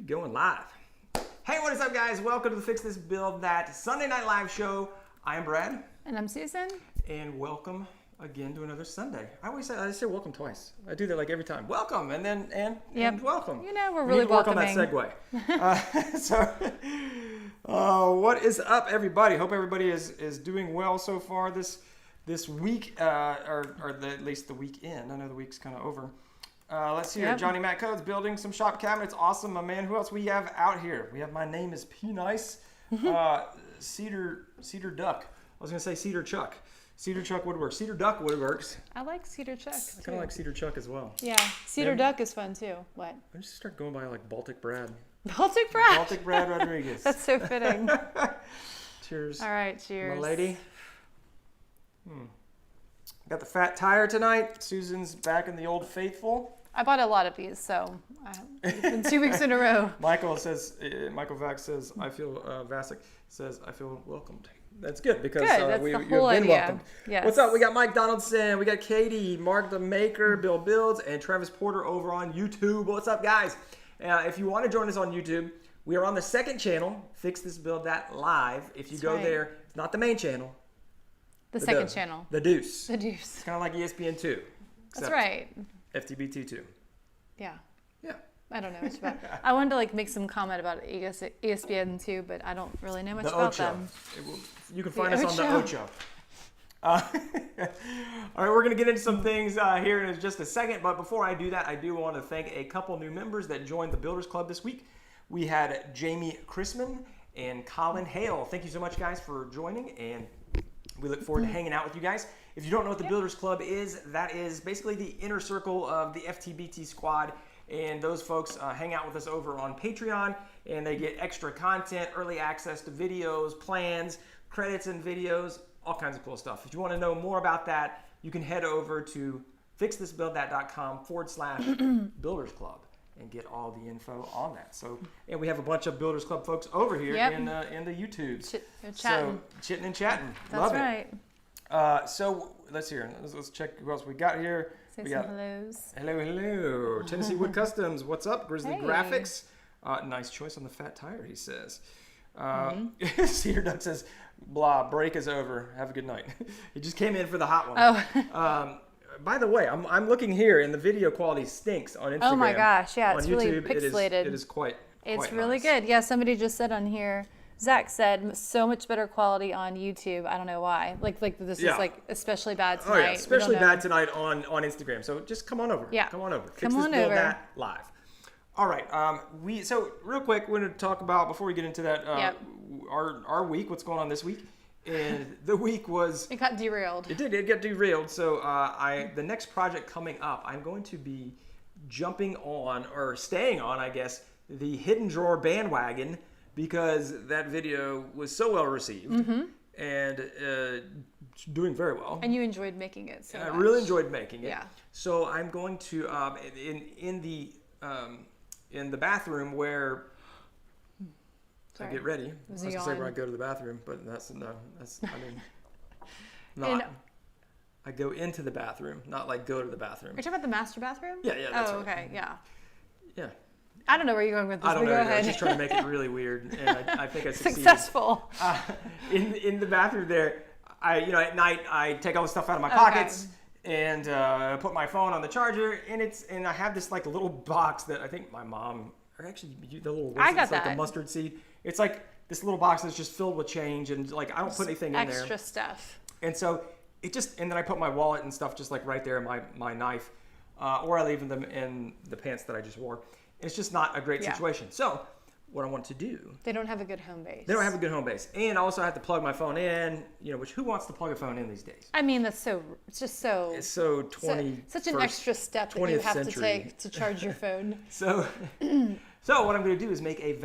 Going live. Hey, what is up, guys? Welcome to the Fix This Build That Sunday Night Live show. I am Brad. And I'm Susan. And welcome again to another Sunday. I say welcome twice. I do that like every time. Welcome, and then and welcome. You know, we're really welcoming. Work on that segue. What is up, everybody? Hope everybody is doing well so far this week, or at least the weekend. I know the week's kind of over. Let's see here. Johnny Matt Code's building some shop cabinets. Awesome, my man. Who else we have out here? We have My Name is P Nice. Cedar Duck. I was going to say Cedar Chuck. Cedar Chuck Woodworks. Cedar Duck Woodworks. I like Cedar Chuck. I kind of like Cedar Chuck as well. Yeah, Cedar Duck is fun too. What? I just start going by like Baltic Brad. Baltic Brad? Baltic Brad Rodriguez. That's so fitting. Cheers. All right, cheers. My lady. Got the fat tire tonight. Susan's back in the old faithful. I bought a lot of these, so it's been 2 weeks in a row. Michael Vax says, I feel, Vasic says, I feel welcomed. That's good because you've been welcomed. Yes. What's up? We got Mike Donaldson, we got Katie, Mark the Maker, Bill Builds, and Travis Porter over on YouTube. What's up, guys? If you want to join us on YouTube, we are on the second channel, Fix This Build That Live. If you go there, it's not the main channel. The second channel. The Deuce. The Deuce. It's kind of like ESPN2. That's right. FTBT2. Yeah. Yeah. I don't know much about it. I wanted to make some comment about ESPN2, but I don't really know much about them. You can find us on the Ocho. All right, we're going to get into some things here in just a second, but before I do that, I do want to thank a couple new members that joined the Builders Club this week. We had Jamie Chrisman and Colin Hale. Thank you so much, guys, for joining, and we look forward to hanging out with you guys. If you don't know what the Builders Club is, that is basically the inner circle of the FTBT squad, and those folks hang out with us over on Patreon, and they get extra content, early access to videos, plans, credits and videos, all kinds of cool stuff. If you want to know more about that, you can head over to fixthisbuildthat.com/Builders Club and get all the info on that. So, and we have a bunch of Builders Club folks over here in the YouTubes. Chatting. So, chitting and chatting. That's Love right. So let's hear. Let's check who else we got here. Say some hellos. Hello. Tennessee Wood Customs. What's up? Grizzly Graphics. Nice choice on the fat tire, he says. Cedar Duck says, blah, break is over. Have a good night. He just came in for the hot one. Oh. By the way, I'm looking here, and the video quality stinks on Instagram. Oh my gosh, yeah, it's on really YouTube, pixelated. It is quite It's really nice. good. Yeah, somebody just said on here, Zach said, so much better quality on YouTube. I don't know why. Like this is like especially bad tonight. Oh yeah, especially bad tonight on Instagram. So just come on over. Yeah. Come on over. Come on over. That live. All right. So real quick, we're going to talk about, before we get into that, our week, what's going on this week. And the week was... It got derailed. It did. It got derailed. So the next project coming up, I'm going to be jumping on, or staying on, I guess, the Hidden Drawer bandwagon, because that video was so well received and doing very well. And you enjoyed making it so much. I really enjoyed making it. Yeah. So I'm going to in the bathroom where I get ready. I was going to say where I go to the bathroom, but I go into the bathroom, not like go to the bathroom. Are you talking about the master bathroom? Yeah, that's right. Okay, yeah. Yeah. I don't know where you're going with this. I don't know. Go I was ahead. just trying to make it really weird, and I think I succeeded. Successful. In the bathroom there, at night I take all the stuff out of my pockets and put my phone on the charger, and I have this like little box that I think my mom, or actually the little it's like the mustard seed. It's like this little box that's just filled with change, and like I don't put anything in there. Extra stuff. And so and then I put my wallet and stuff just like right there, my knife, or I leave them in the pants that I just wore. It's just not a great situation. So what I want to do... They don't have a good home base. They don't have a good home base. And also I have to plug my phone in, which who wants to plug a phone in these days? I mean, it's just so... It's so such an extra step that you have to take to charge your phone. So what I'm going to do is make a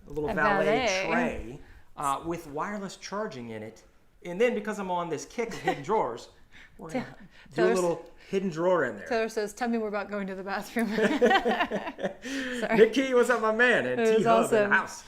little valet tray with wireless charging in it. And then because I'm on this kick of hidden drawers, we're going to do a little hidden drawer in there. Taylor says, tell me more about going to the bathroom. Sorry. Nick Key, what's up, my man? And T-Hub awesome. in the house.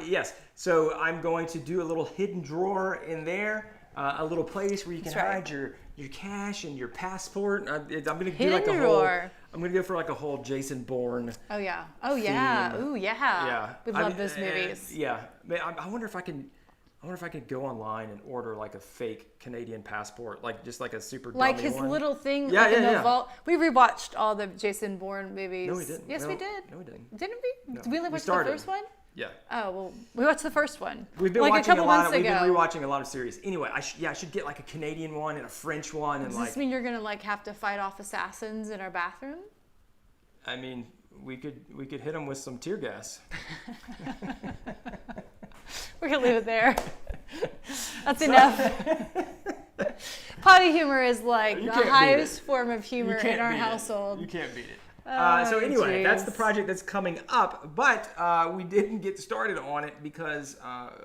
Yes, so I'm going to do a little hidden drawer in there, a little place where you can hide your cash and your passport. I'm going to do like a whole... I'm gonna go for like a whole Jason Bourne. Oh yeah. Oh yeah. theme. Ooh yeah. Yeah. We love those movies. Yeah. I wonder if I could go online and order like a fake Canadian passport, like just like a super like dummy his one. little thing Yeah, like in the yeah. vault. We rewatched all the Jason Bourne movies. No, we didn't. Yes, we did. No, we didn't. Didn't we? No. Did we only We watch the started. first one? Yeah. Oh well, we watched the first one. We've been like watching a couple months We've ago. been rewatching a lot of series. Anyway, I should get like a Canadian one and a French one and Does like. this mean you're gonna like have to fight off assassins in our bathroom? I mean, we could hit them with some tear gas. We're gonna leave it there. That's enough. Potty humor is like You the can't beat highest it. form of humor You can't in our beat it. household. You can't beat it. Oh, So anyway, that's the jeez. project that's coming up, but we didn't get started on it because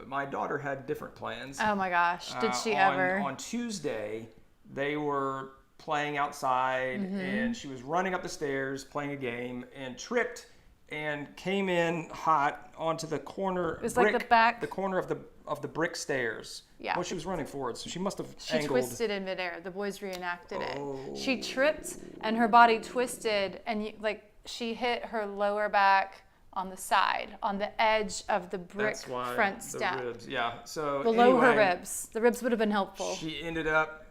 my daughter had different plans. Oh my gosh, did she on, ever? On Tuesday, they were playing outside, Mm-hmm. and she was running up the stairs playing a game and tripped and came in hot onto the corner. It was like the corner of the brick stairs. Yeah. Well, she was running forward, so she must have She angled. twisted in midair. The boys reenacted Oh. it. She tripped and her body twisted, and she hit her lower back on the side, on the edge of the brick That's why front the step. ribs. Yeah. So Below her anyway, ribs. The ribs would have been helpful. She ended up,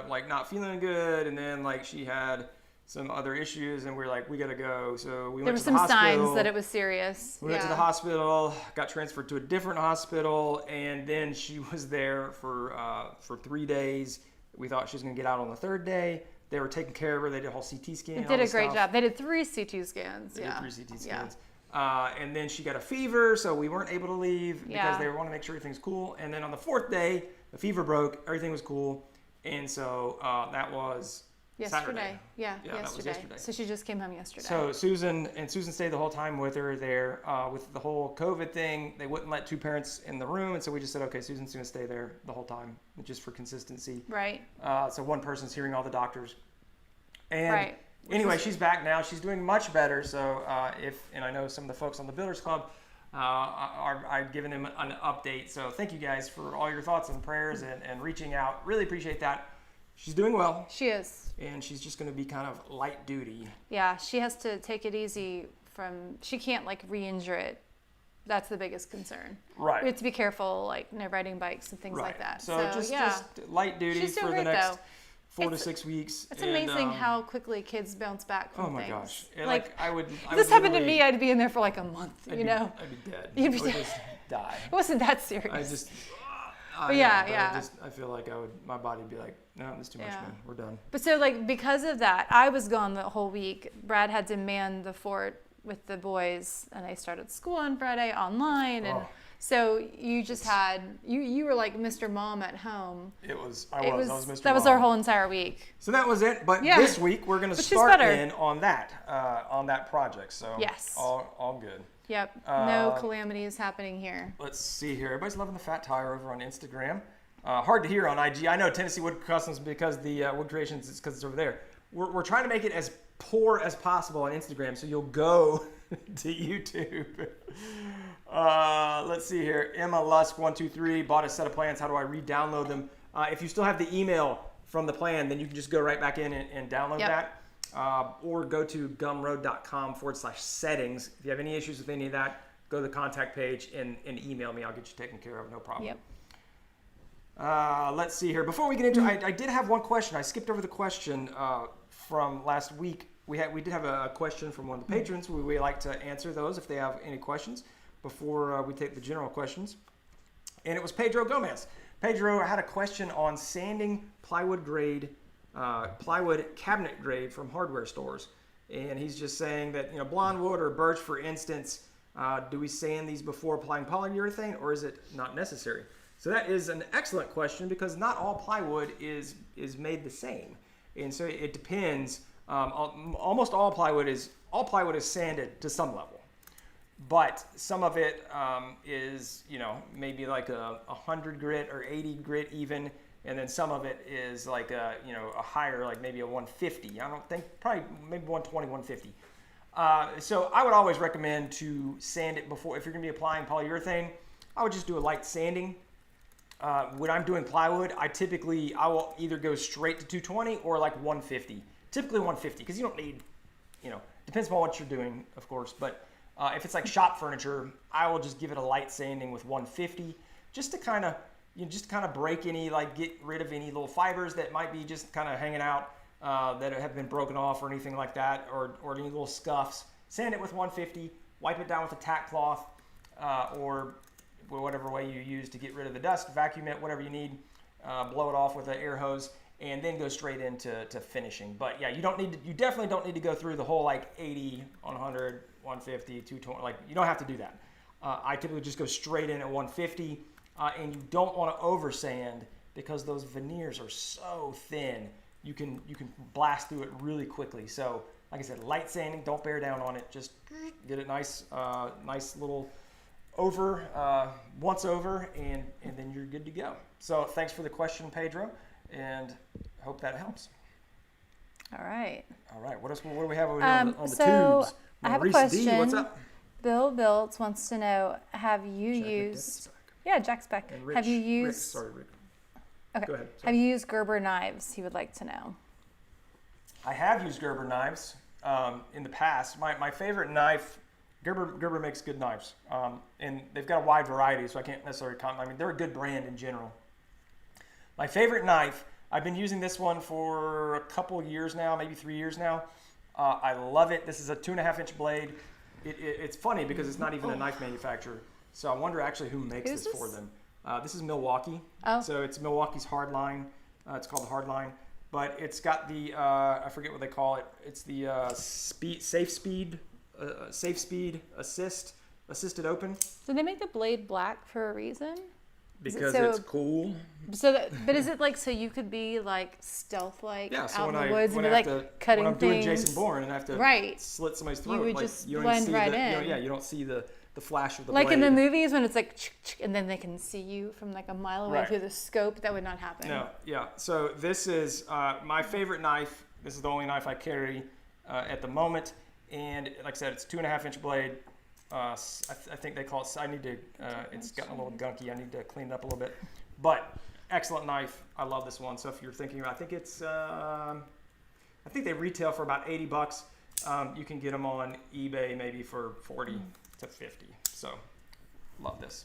like not feeling good, and then like she had some other issues, and we were like, we gotta go. So we There were went to the some hospital. signs that it was serious. We went to the hospital, got transferred to a different hospital, and then she was there for 3 days. We thought she was gonna get out on the third day. They were taking care of her. They did a whole CT scan. They and did all a this great stuff. job. They did 3 CT scans. They Yeah. did 3 CT Yeah. scans. And then she got a fever, so we weren't able to leave because Yeah. they wanted to make sure everything's cool. And then on the 4th day, the fever broke. Everything was cool. And so that was Yesterday. Saturday. Yeah, That was yesterday. So she just came home yesterday. So Susan stayed the whole time with her there. With the whole COVID thing, they wouldn't let 2 parents in the room, and so we just said, okay, Susan's going to stay there the whole time, just for consistency. Right. So one person's hearing all the doctors. And Right. anyway, she's back now. She's doing much better. So and I know some of the folks on the Builders Club I've given them an update. So thank you guys for all your thoughts and prayers and reaching out. Really appreciate that. She's doing well. She is. And she's just going to be kind of light duty. Yeah, she has to take it easy she can't like re-injure it. That's the biggest concern. Right. We have to be careful, like no riding bikes and things Right. like that. So just light duty She's doing for the great, next though. 4 to 6 weeks. It's amazing how quickly kids bounce back from Oh my things. gosh! And Like, I would. if this happened to me, I'd be in there for like a month. I'd you know, be dead. You'd be I would dead. just die. It wasn't that serious. I just. But yeah. I feel like my body would be like, no, this is too much, Yeah. man. We're done. But so like because of that, I was gone the whole week. Brad had to man the fort with the boys, and they started school on Friday online, and so you just had you were like Mr. Mom at home. I was Mr. That was Mom. our whole entire week. So that was it. But Yeah. this week we're going to Which is start better. in on that project. So Yes. all good. Yep. No calamity is happening here. Let's see here. Everybody's loving the fat tire over on Instagram. Hard to hear on IG. I know Tennessee Wood Customs because the Wood Creations is because it's over there. We're trying to make it as poor as possible on Instagram, so you'll go to YouTube. Let's see here. Emma Lusk 123 bought a set of plans. How do I re-download them? If you still have the email from the plan, then you can just go right back in and download that. Or go to gumroad.com/settings. If you have any issues with any of that, go to the contact page and email me. I'll get you taken care of, no problem. Yep. Let's see here. Before we get into I did have one question. I skipped over the question from last week. We did have a question from one of the patrons. We like to answer those if they have any questions before we take the general questions. And it was Pedro Gomez. Pedro had a question on sanding plywood cabinet grade from hardware stores. And he's just saying that, blonde wood or birch, for instance, do we sand these before applying polyurethane, or is it not necessary? So that is an excellent question because not all plywood is made the same. And so it depends. Almost all plywood is sanded to some level. But some of it is, maybe like a 100 grit or 80 grit even. And then some of it is like a higher, like maybe a 150. I don't think, probably maybe 120, 150. So I would always recommend to sand it before. If you're going to be applying polyurethane, I would just do a light sanding. When I'm doing plywood, I will either go straight to 220 or like 150. typically 150 because you don't need, depends on what you're doing, of course. But if it's like shop furniture, I will just give it a light sanding with 150 just to kind of break any, like get rid of any little fibers that might be just kind of hanging out that have been broken off or anything like that, or any little scuffs. Sand it with 150, wipe it down with a tack cloth or whatever way you use to get rid of the dust, vacuum it, whatever you need, blow it off with an air hose, and then go straight into finishing. But yeah, you definitely don't need to go through the whole like 80, 100, 150, 220, like you don't have to do that. I typically just go straight in at 150, and you don't want to over sand because those veneers are so thin. You can blast through it really quickly. So like I said, light sanding, don't bear down on it. Just get it nice little once over, and then you're good to go. So thanks for the question, Pedro, and hope that helps. All right. What else? What do we have over on the so tubes? I have a Reese question. D, what's up? Bill Biltz wants to know: have you Jack used? McDevitt's back. Yeah, Jack's back. And Rich, Have you used? Rick. Okay. Go ahead. Have you used Gerber knives? He would like to know. I have used Gerber knives in the past. My favorite knife, Gerber makes good knives, and they've got a wide variety, so I can't necessarily comment. I mean, they're a good brand in general. My favorite knife, I've been using this one for a couple years now, maybe 3 years now. I love it. This is a 2.5-inch blade. It's funny because it's not even a knife manufacturer, so I wonder actually who makes this for them. This is Milwaukee. Oh. So it's Milwaukee's Hardline. It's called the Hardline. But it's got the, I forget what they call it. It's the safe speed assisted open. Do they make the blade black for a reason? Because it's cool. But is it like so you could be like stealth like so out in the woods and be like cutting when I'm things? doing Jason Bourne and I have to slit somebody's throat, you would like, just you don't blend see right the, in. you don't see the flash of the like blade. in the movies when it's like and then they can see you from like a mile away through the scope. That would not happen. No, yeah. So this is my favorite knife. This is the only knife I carry at the moment, and like I said, it's 2.5-inch blade. I think they call it. I need to. It's gotten a little gunky. I need to clean it up a little bit. But excellent knife. I love this one. So if you're thinking, I think it's. I think they retail for about $80. You can get them on eBay maybe for 40 to 50. So love this.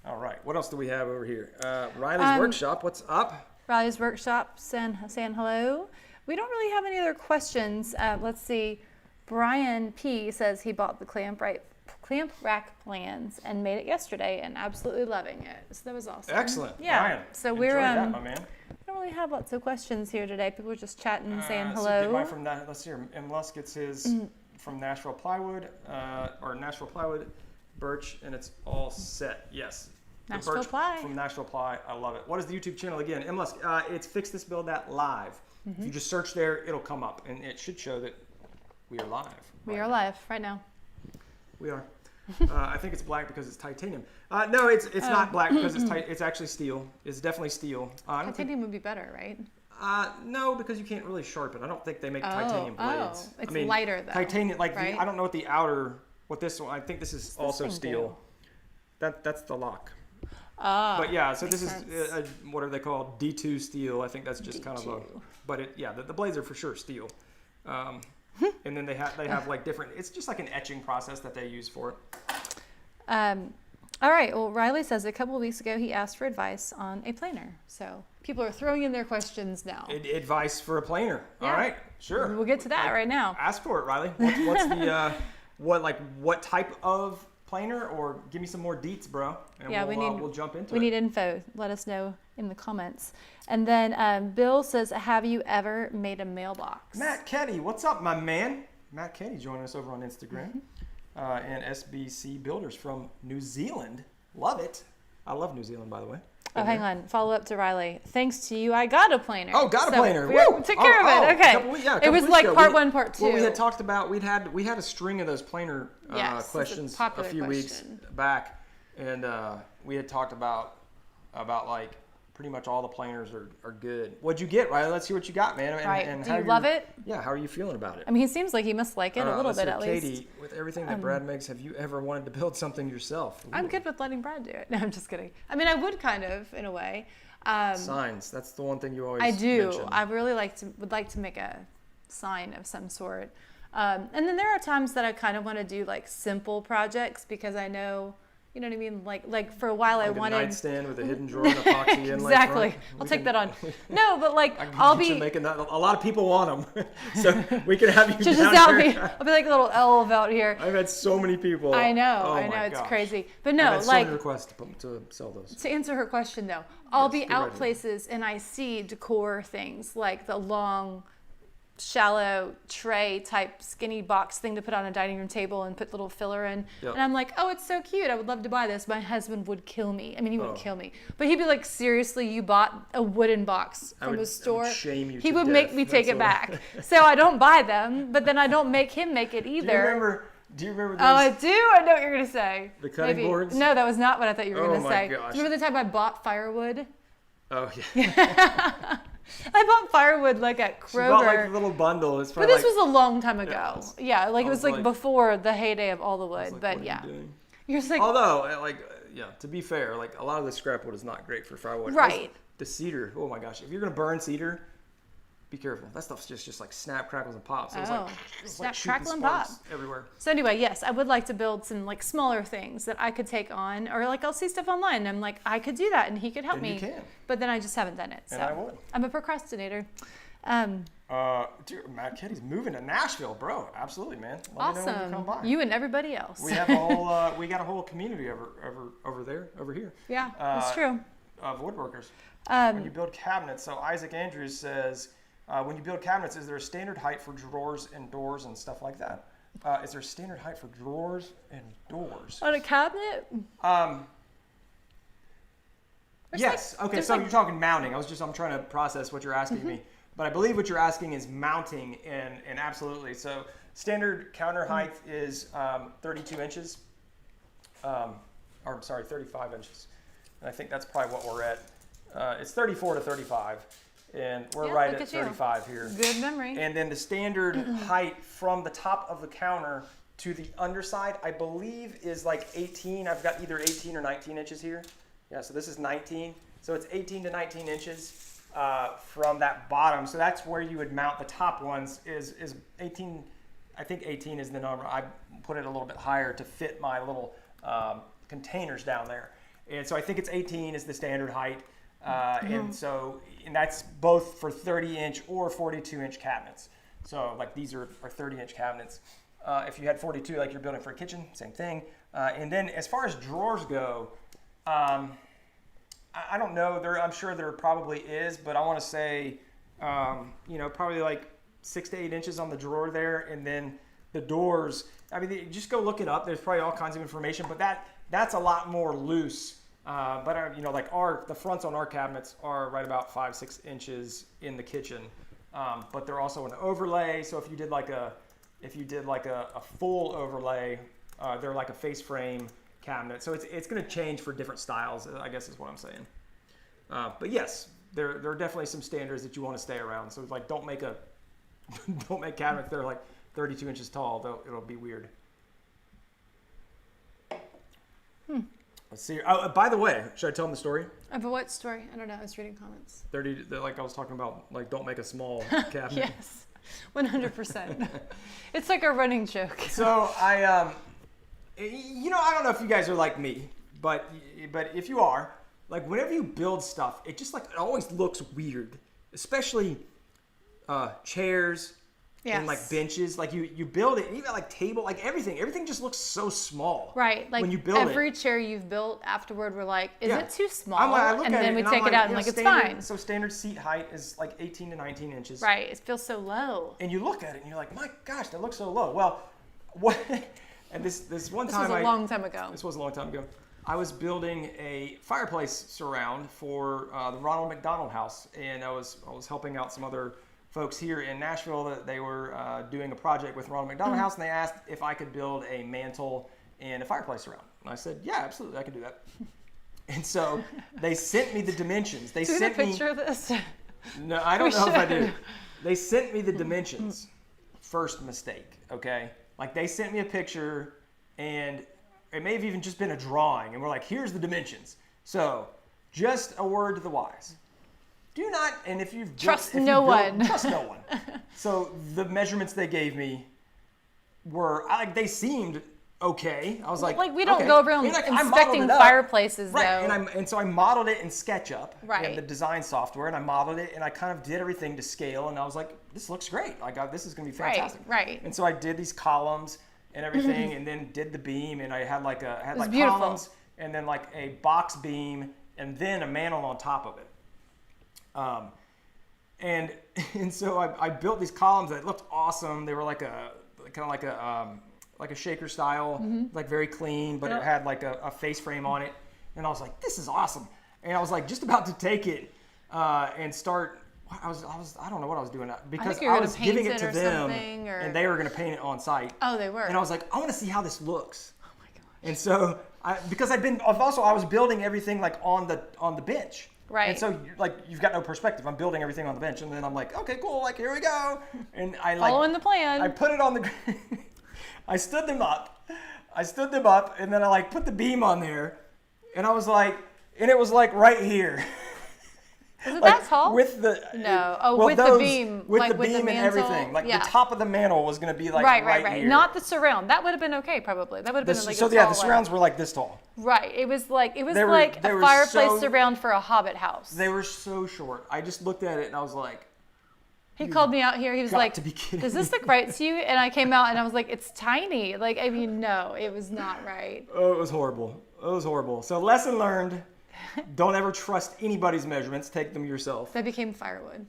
All right. What else do we have over here? Riley's Workshop. What's up? Riley's Workshop saying hello. We don't really have any other questions. Let's see. Brian P says he bought the clamp rack plans and made it yesterday and absolutely loving it. So that was awesome. Excellent. Yeah. Brian, so we're that, my man. We don't really have lots of questions here today. People are just chatting and saying So hello. get mine from that. Let's see. M. Luss gets his from Nashville Plywood, or Nashville Plywood, birch, and it's all set. Yes. Nashville birch Ply. From Nashville Ply. I love it. What is the YouTube channel again? M. Luss. It's Fix This Build That Live. If you just search there, it'll come up, and it should show that we are live. We are live right now. We are. I think it's black because it's titanium. No, it's not black because it's it's actually steel. It's definitely steel. Titanium would be better, right? No, because you can't really sharpen. I don't think they make titanium blades. It's lighter though. Titanium, like right? I don't know what the outer, what this one. I think this is also steel. That's the lock. But yeah, so this is what are they called? D2 steel. I think that's just D2. kind of a. But the blades are for sure steel. And then they have like different. It's just like an etching process that they use for it. All right. Well, Riley says a couple of weeks ago he asked for advice on a planer. So people are throwing in their questions now. Advice for a planer. Yeah. All right, sure. We'll get to that right now. Ask for it, Riley. What's the what type of planer, or give me some more deets, bro? And we'll jump into it. We need info. Let us know in the comments. And then Bill says, have you ever made a mailbox? Matt Ketty, what's up, my man? Matt Ketty joining us over on Instagram. And SBC Builders from New Zealand. Love it. I love New Zealand, by the way. Hang on. Follow up to Riley. Thanks to you, I got a planer. Oh, got a planer. We took care of it. Okay. It was like part one, part two. Well, we had talked about, we had a string of those planer questions a few weeks back. And we had talked about like pretty much all the planers are good. What'd you get, Riley? Let's see what you got, man. And do you love it? Yeah, how are you feeling about it? I mean, he seems like he must like it a little bit at least. Katie, with everything that Brad makes, have you ever wanted to build something yourself? Ooh. I'm good with letting Brad do it. No, I'm just kidding. I mean, I would kind of, in a way. Signs. That's the one thing you always I do. mention. I really would like to make a sign of some sort. And then there are times that I kind of want to do like simple projects because I know, you know what I mean? Like for a while I wanted a nightstand with a hidden drawer and epoxy inlay. Exactly. Front. I'll take that on. No, but like I'll be making that. A lot of people want them, so we can have you just down out here. me. I'll be like a little elf out here. I've had so many people. I know. Oh I know. my It's gosh. crazy. But no, I've had so like many requests to sell those. to answer her question though, I'll be go out right places and I see decor things like the long, shallow tray type skinny box thing to put on a dining room table and put little filler in. Yep. And I'm like, oh, it's so cute. I would love to buy this. My husband would kill me. I mean, he wouldn't Oh. kill me, but he'd be like, seriously, you bought a wooden box from a store? I would shame you He to would death. make me take That's it back. So I don't buy them, but then I don't make him make it either. Do you remember Oh, I those? do. I know what you're going to say. The cutting Maybe. boards? No, that was not what I thought you were Oh going to my say. gosh. Do you remember the time I bought firewood? Oh yeah. I bought firewood like at Kroger. She bought like a little bundle. It's But probably this was a long time ago. Yeah, like I it was was like like- before the heyday of all the wood. like, But what are yeah, you doing? you're just like, Although, to be fair, like a lot of the scrap wood is not great for firewood. Right. The cedar. Oh my gosh, if you're gonna burn cedar, be careful. That stuff's just like snap, crackles, and pops. It was Oh, it's snap, shooting crackle, and sparks pop. everywhere. So anyway, yes, I would like to build some like smaller things that I could take on, or like I'll see stuff online and I'm like, I could do that and he could help And me. you can. But then I just haven't done it. So And I would. I'm a procrastinator. Dude, Matt Kitty's moving to Nashville, bro. Absolutely, man. Let me know when you come by. Awesome. You and everybody else. We have a whole, we got a whole community over here. Yeah, that's true. Of woodworkers. When you build cabinets, so Isaac Andrews says, when you build cabinets, is there a standard height for drawers and doors and stuff like that? Is there a standard height for drawers and doors? On a cabinet? Yes. Okay. So you're talking mounting. I'm trying to process what you're asking me, but I believe what you're asking is mounting, and absolutely. So standard counter height is 32 inches, or I'm sorry, 35 inches, and I think that's probably what we're at. It's 34 to 35, and we're Yeah, right look at at you. 35 here. Good memory. And then the standard height from the top of the counter to the underside, I believe, is like 18. I've got either 18 or 19 inches here. Yeah, so this is 19. So it's 18 to 19 inches from that bottom. So that's where you would mount the top ones is 18. I think 18 is the number. I put it a little bit higher to fit my little containers down there. And so I think it's 18 is the standard height. And that's both for 30-inch or 42-inch cabinets. So like these are 30-inch cabinets. If you had 42, like you're building for a kitchen, same thing. And then as far as drawers go, I don't know. I'm sure there probably is, but I want to say, probably like 6 to 8 inches on the drawer there, and then the doors. I mean, just go look it up. There's probably all kinds of information, but that's a lot more loose. But like the fronts on our cabinets are right about 5-6 inches in the kitchen, but they're also an overlay. So if you did like a full overlay, they're like a face frame cabinet. So it's going to change for different styles, I guess is what I'm saying. But yes, there are definitely some standards that you want to stay around. So like don't make cabinets that are like 32 inches tall. It'll be weird. Let's see. Oh, by the way, should I tell them the story? Of what story? I don't know. I was reading comments. 30, like I was talking about, like don't make a small cabinet. Yes, 100%. It's like a running joke. So I don't know if you guys are like me, but if you are, like whenever you build stuff, it just like it always looks weird, especially chairs and like benches. Like you build it, and even like table, like everything just looks so small. Right, like when you build every chair you've built afterward, we're like, is it too small? I look and at then it we and take I'm it out and like, it's fine. So standard seat height is like 18 to 19 inches. Right, it feels so low. And you look at it and you're like, my gosh, that looks so low. Well, what? And this one time This was a long time ago. This was a long time ago. I was building a fireplace surround for the Ronald McDonald House, and I was helping out some other folks here in Nashville that they were doing a project with Ronald McDonald House, and they asked if I could build a mantle and a fireplace surround. And I said, yeah, absolutely, I can do that. And so they sent me the dimensions. They Do we sent have a me. picture of this? No, I don't know if I do. They sent me the dimensions. First mistake, okay? Like they sent me a picture, and it may have even just been a drawing, and we're like, here's the dimensions. So just a word to the wise. Do not, and if you've trust no one. Trust no one. So the measurements they gave me were, they seemed okay. I was like we don't go around inspecting fireplaces, right? Though. And so I modeled it in SketchUp, right? In the design software, and I modeled it, and I kind of did everything to scale, and I was like, this looks great. This is going to be fantastic, right? And so I did these columns and everything, and then did the beam, and I had like beautiful. columns, and then like a box beam, and then a mantel on top of it. And so I built these columns that looked awesome. They were like a shaker style, like very clean, but it had like a face frame on it. And I was like, this is awesome. And I was like just about to take it and start. I don't know what I was doing because I was giving it to them, and they were going to paint it on site. Oh, they were. And I was like, I want to see how this looks. Oh my gosh. And so I was building everything like on the bench. Right. And so like you've got no perspective. I'm building everything on the bench, and then I'm like, okay, cool, like here we go. And I following the plan. I put it on the. I stood them up, and then I like put the beam on there, and I was like, and it was like right here. Was it that tall? With the the beam, with like the with beam the and mantel? everything, like the top of the mantel was going to be like right here. Not the surround. That would have been okay, probably. That would have been like the surrounds were like this tall. Right. It was like a fireplace surround for a Hobbit house. They were so short. I just looked at it and I was like. He called me out here. He was like, "Does this look right to you?" And I came out and I was like, "It's tiny." Like, I mean, no, it was not right. Oh, it was horrible. So lesson learned. Don't ever trust anybody's measurements. Take them yourself. That became firewood.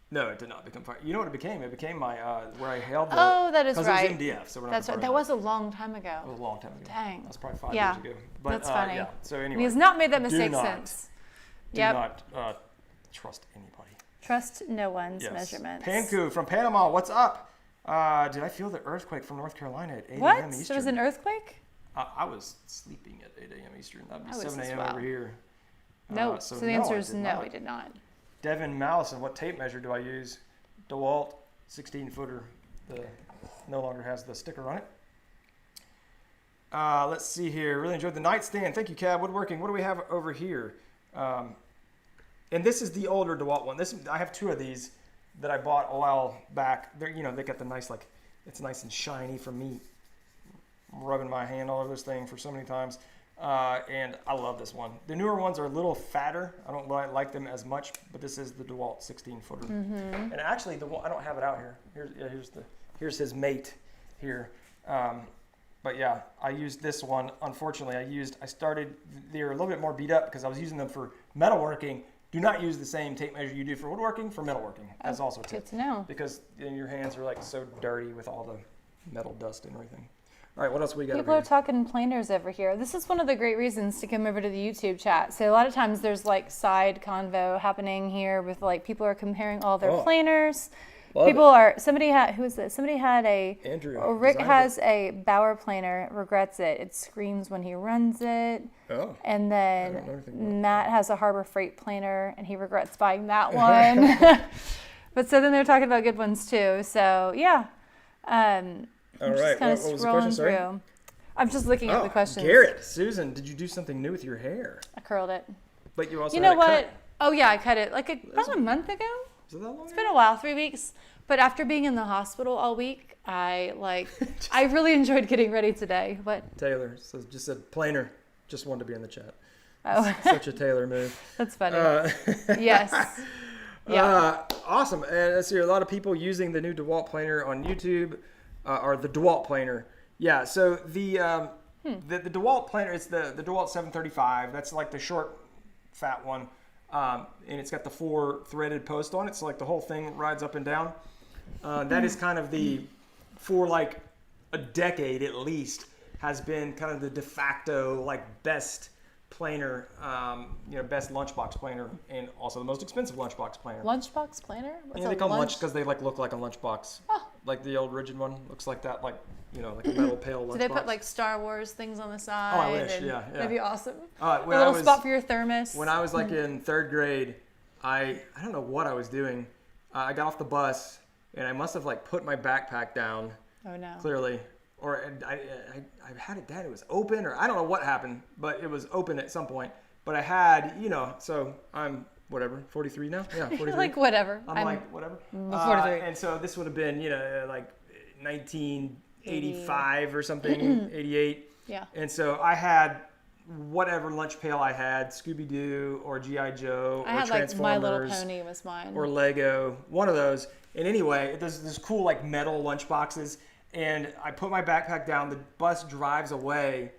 No, it did not become firewood. You know what it became? It became my where I held the. Oh, that is right. Because it was MDF, so we're not. That's right. That was a long time ago. It was a long time ago. Dang. That's probably 5 years ago. But, that's funny. Yeah. So anyway. And he has not made that mistake since. Do not trust anybody. Trust no one's measurements. Panku from Panama, what's up? Did I feel the earthquake from North Carolina at 8 a.m. Eastern? There was an earthquake? I was sleeping at 8 a.m. Eastern. That'd be 7 a.m. over here. No. So the answer is no, we did not. Devin Mallison, what tape measure do I use? DeWalt 16-footer. No longer has the sticker on it. Let's see here. Really enjoyed the nightstand. Thank you, Cab. Woodworking. What do we have over here? And this is the older DeWalt one. I have two of these that I bought a while back. They got the nice, like, it's nice and shiny from me rubbing my hand all over this thing for so many times. And I love this one. The newer ones are a little fatter. I don't like them as much, but this is the DeWalt 16-footer. And actually, I don't have it out here. Here's his mate here. But yeah, I used this one. Unfortunately, they're a little bit more beat up because I was using them for metalworking. Do not use the same tape measure you do for woodworking for metalworking. That's also a tip. Good to know. Because your hands are like so dirty with all the metal dust and everything. All right, what else we got? People are talking planers over here. This is one of the great reasons to come over to the YouTube chat. So a lot of times there's like side convo happening here with like people are comparing all their planers. Somebody had Andrew. Rick has a Bauer planer, regrets it. It screams when he runs it. Oh. And then Matt has a Harbor Freight planer and he regrets buying that one. But so then they're talking about good ones too. So yeah. All right. What was the question? Sorry. Through. I'm just looking at the questions. Garrett, Susan, did you do something new with your hair? I curled it. But you also had it cut. What? Oh yeah, I cut it like about a month ago. Is it that long? It's been a while, 3 weeks. But after being in the hospital all week, I really enjoyed getting ready today. What? Taylor just said planer. Just wanted to be in the chat. Oh. Such a Taylor move. That's funny. Yes. Yeah. Awesome. And let's see, a lot of people using the new DeWalt planer on YouTube, or the DeWalt planer. Yeah. So the DeWalt planer, it's the DeWalt 735. That's like the short, fat one. And it's got the 4 threaded post on it, so like the whole thing rides up and down. That is kind of for like a decade at least, has been kind of the de facto like best planer, best lunchbox planer, and also the most expensive lunchbox planer. Lunchbox planer? They call them lunch because they like look like a lunchbox. Oh. Like the old rigid one looks like that, like like a metal pail lunchbox. Do they put like Star Wars things on the side? Oh, I wish. Yeah. That'd be awesome. A little spot for your thermos. When I was like in 3rd grade, I don't know what I was doing. I got off the bus and I must have like put my backpack down. Oh no. Clearly, or I had it down. It was open, or I don't know what happened, but it was open at some point. But I had, so I'm whatever, 43 now? Yeah, 43. You're like, whatever. I'm like, whatever. 43. And so this would have been, like 1985 or something, 88. Yeah. And so I had whatever lunch pail I had, Scooby-Doo or G.I. Joe or I had like My Little Transformers Pony was mine. or Lego, one of those. And anyway, there's this cool like metal lunch boxes, and I put my backpack down, the bus drives away.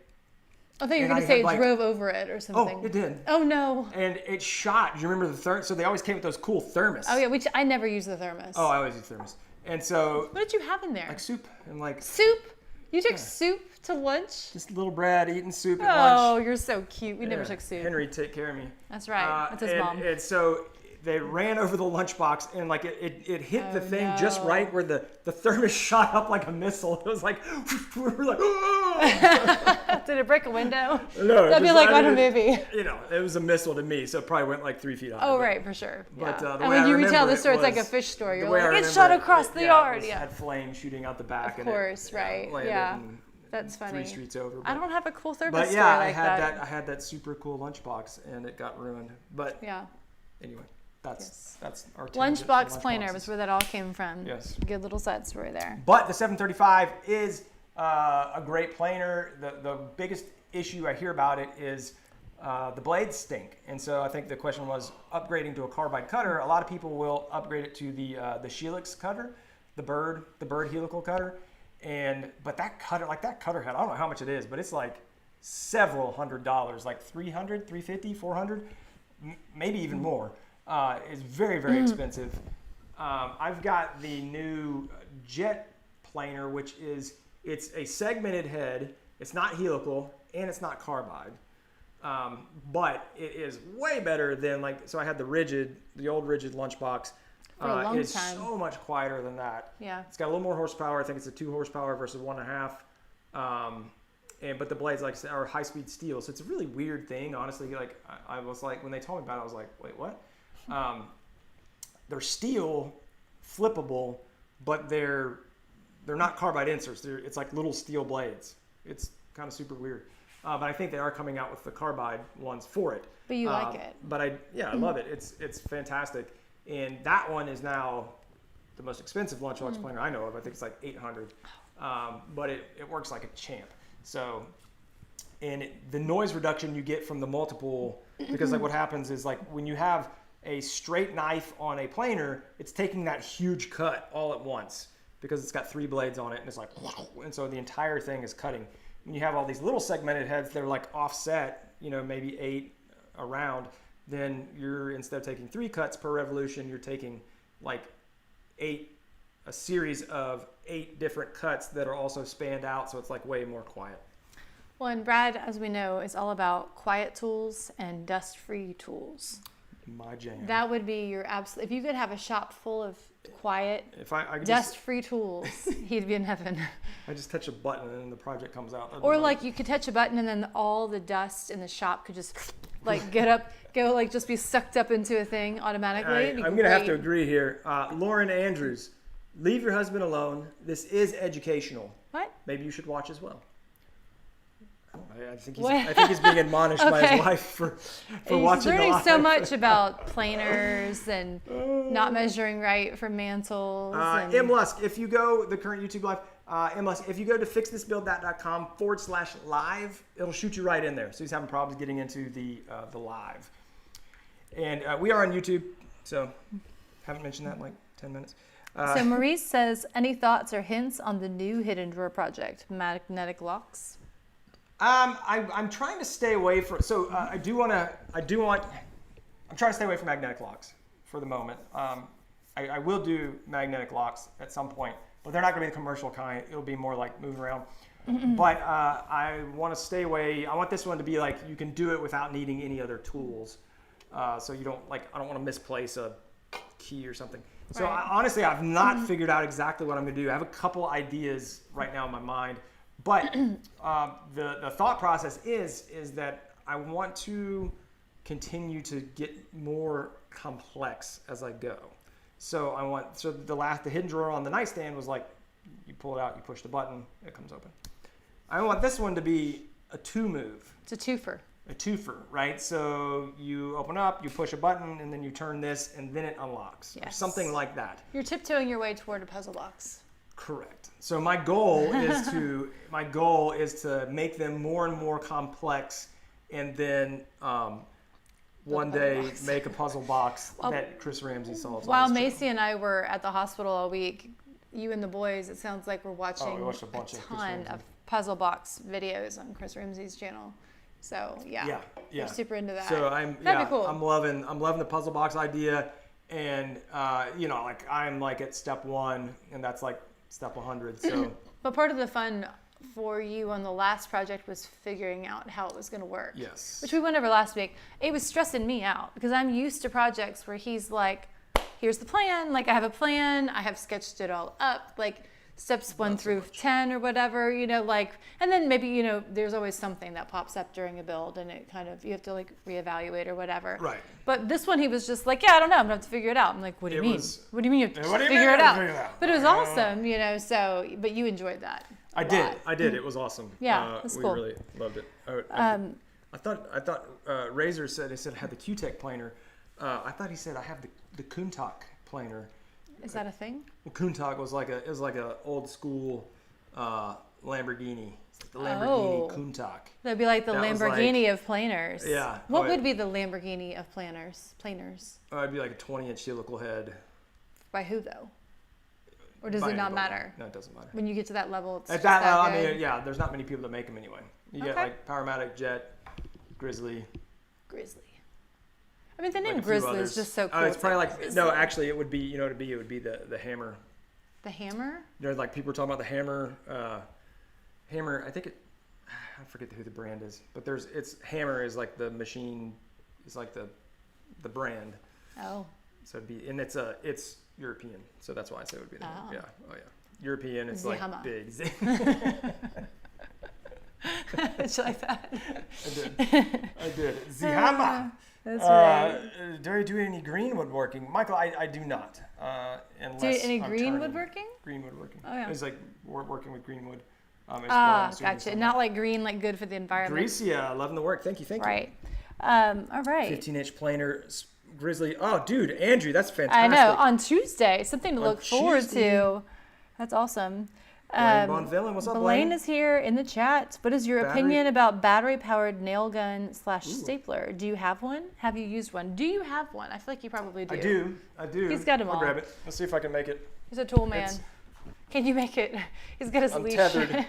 I thought you were going to say it drove over it or something. Oh, it did. Oh, no. And it shot. Do you remember the thermos? So they always came with those cool thermos. Oh, yeah, which I never use the thermos. Oh, I always use thermos. And so... What did you have in there? Like soup and like... Soup? You took soup to lunch? Just little Brad eating soup at lunch. Oh, you're so cute. We never took soup. Henry take care of me. That's right. That's his mom. And so they ran over the lunchbox, and like it hit the thing just right where the thermos shot up like a missile. It was like, we were like, oh! Did it break a window? No. That'd be like on a movie. It was a missile to me, so it probably went like 3 feet high. Oh, right, for sure. But, yeah. the And way when I you retell remember the story, it it's like a was- fish story. You're the way like, I it shot remember across the yard. It had flames shooting out the back. Of course, right. Yeah. That's funny. 3 streets over. I don't have a cool thermos But story yeah, like that. I had that super cool lunchbox, and it got ruined. But yeah. Anyway, that's our Lunchbox planer was where that all came from. Yes. Good little side story there. But the 735 is a great planer. The biggest issue I hear about it is the blades stink. And so I think the question was upgrading to a carbide cutter. A lot of people will upgrade it to the Helix cutter, the bird helical cutter. But that cutter head, I don't know how much it is, but it's like several $100s, like $300, $350, $400, maybe even more. It's very, very expensive. I've got the new Jet planer, which it's a segmented head. It's not helical and it's not carbide. But it is way better than so I had the old rigid lunchbox. For a long it's time. so much quieter than that. Yeah. It's got a little more horsepower. I think it's a 2 horsepower versus 1.5. But the blades are high speed steel. So it's a really weird thing, honestly. I was like, when they told me about it, I was like, wait, what? They're steel, flippable, but they're not carbide inserts. It's like little steel blades. It's kind of super weird. But I think they are coming out with the carbide ones for it. But you like it. But I love it. It's fantastic. And that one is now the most expensive lunchbox planer I know of. I think it's like $800. But it works like a champ. So, the noise reduction you get from the multiple, because what happens is when you have a straight knife on a planer, it's taking that huge cut all at once because it's got 3 blades on it, and it's like, and so the entire thing is cutting. When you have all these little segmented heads that are offset, maybe 8 around, then you're, instead of taking 3 cuts per revolution, you're taking a series of 8 different cuts that are also spanned out, so it's way more quiet. Well, and Brad, as we know, is all about quiet tools and dust-free tools. My jam. That would be your absolute. If you could have a shop full of quiet, dust-free tools, he'd be in heaven. I just touch a button and then the project comes out. Or you could touch a button and then all the dust in the shop could just just be sucked up into a thing automatically. I'm going to have to agree here. Lauren Andrews, leave your husband alone. This is educational. What? Maybe you should watch as well. I think he's being admonished by his wife for watching the live. He's learning so much about planers and not measuring right for mantles. M. Lusk, if you go, the current YouTube live, M. Lusk, if you go to fixthisbuildthat.com/live, it'll shoot you right in there. So he's having problems getting into the live. And we are on YouTube, so haven't mentioned that in 10 minutes. So Maurice says, any thoughts or hints on the new hidden drawer project, magnetic locks? I'm trying to stay away from. So I'm trying to stay away from magnetic locks for the moment. I will do magnetic locks at some point, but they're not going to be the commercial kind. It'll be more moving around. But I want to stay away. I want this one to be you can do it without needing any other tools. So you don't I don't want to misplace a key or something. So Right. Honestly, I've not figured out exactly what I'm going to do. I have a couple ideas right now in my mind. But the thought process is that I want to continue to get more complex as I go. So the hidden drawer on the nightstand was you pull it out, you push the button, it comes open. I want this one to be a 2 move. It's a twofer. a twofer, right? So you open up, you push a button, and then you turn this, and then it unlocks. Or something like that. You're tiptoeing your way toward a puzzle box. Correct. So my goal is to make them more and more complex, and then one day make a puzzle box that Chris Ramsey solves. While Macy and I were at the hospital all week, you and the boys, it sounds like we're watching a ton of puzzle box videos on Chris Ramsey's channel. So yeah, you're super into that. So That'd be cool. I'm loving the puzzle box idea, and like I'm like at step 1, and that's like step 100. So, but part of the fun for you on the last project was figuring out how it was going to work. Yes. Which we went over last week. It was stressing me out because I'm used to projects where he's like, "Here's the plan. Like I have a plan. I have sketched it all up. Like." Steps 1 through 10 or whatever, and then maybe, there's always something that pops up during a build and it kind of, you have to like reevaluate or whatever. Right. But this one, he was just like, I don't know, I'm gonna have to figure it out. I'm like, what do you mean? What do you mean you have to figure it out? But it was awesome, but you enjoyed that. I did. It was awesome. Yeah, it's cool. We really loved it. I thought Razor said I had the Q-Tech planer. I thought he said I have the Kuntak planer. Is that a thing? Well, Countach was like a old school Lamborghini. It's the Lamborghini Countach. That'd be like the Lamborghini of planers. Yeah. What would be the Lamborghini of planers? It'd be like a 20-inch helical head. By who though? Or does it not matter? No, it doesn't matter. When you get to that level, it's at just that level, good. There's not many people that make them anyway. You get like Powermatic, Jet, Grizzly. I mean, the name Grizzly is just so cool. It's probably like Grizzly. No, actually, it would be it would be the Hammer. The Hammer? Like people were talking about the Hammer. Hammer, I think I forget who the brand is, but it's Hammer is like the machine, is like the brand. Oh. So it'd be, and it's European, so that's why I say it would be the Hammer. Yeah, European. It's like big. Did you like that? I did. The Hammer. That's right. Do you do any green woodworking? Michael, I do not. Do any green woodworking? Green woodworking. Oh, yeah. It's like working with green wood. Gotcha. Not like green, like good for the environment. Grecia, loving the work. Thank you. Right. All right. 15-inch planer, Grizzly. Oh, dude, Andrew, that's fantastic. I know. On Tuesday, something to look forward to. That's awesome. Blaine Bonvillain, what's up, Blaine is here in the chat. What is your opinion about battery-powered nail gun / stapler? Do you have one? Have you used one? Do you have one? I feel like you probably do. I do. He's got them all. I'll grab it. Let's see if I can make it. He's a tool man. Can you make it? He's got his leash. Tethered.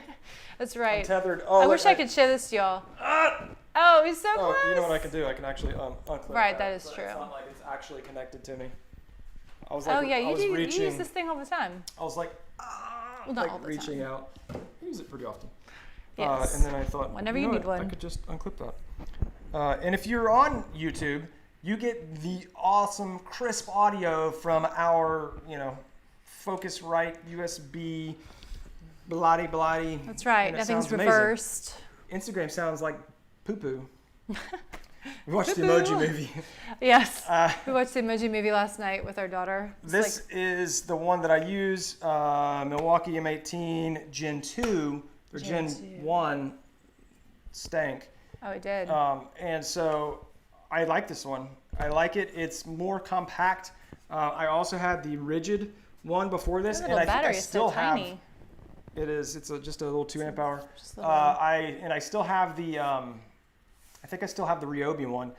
That's right. I'm tethered. Oh, I wish I could show this to y'all. Oh, he's so close. You know what I can do? I can actually unclip Right, that is true. It's not like it's actually connected to me. I was like, you use this thing all the time. I was like, well, not all the reaching time. out. I use it pretty often. Yes. And then I thought, whenever you need one, I could just unclip that. And if you're on YouTube, you get the awesome crisp audio from our, Focusrite USB, bloody. That's right. Nothing's reversed. Instagram sounds like poo-poo. We watched the Emoji Movie. Yes. We watched the Emoji Movie last night with our daughter. This is the one that I use, Milwaukee M18 Gen 2, or Gen 1 stank. Oh, it did. And so I like this one. I like it. It's more compact. I also had the rigid one before this, and I think I still have. Tiny. It is. It's just a little 2 amp hour. I still have the. I think I still have the Ryobi one.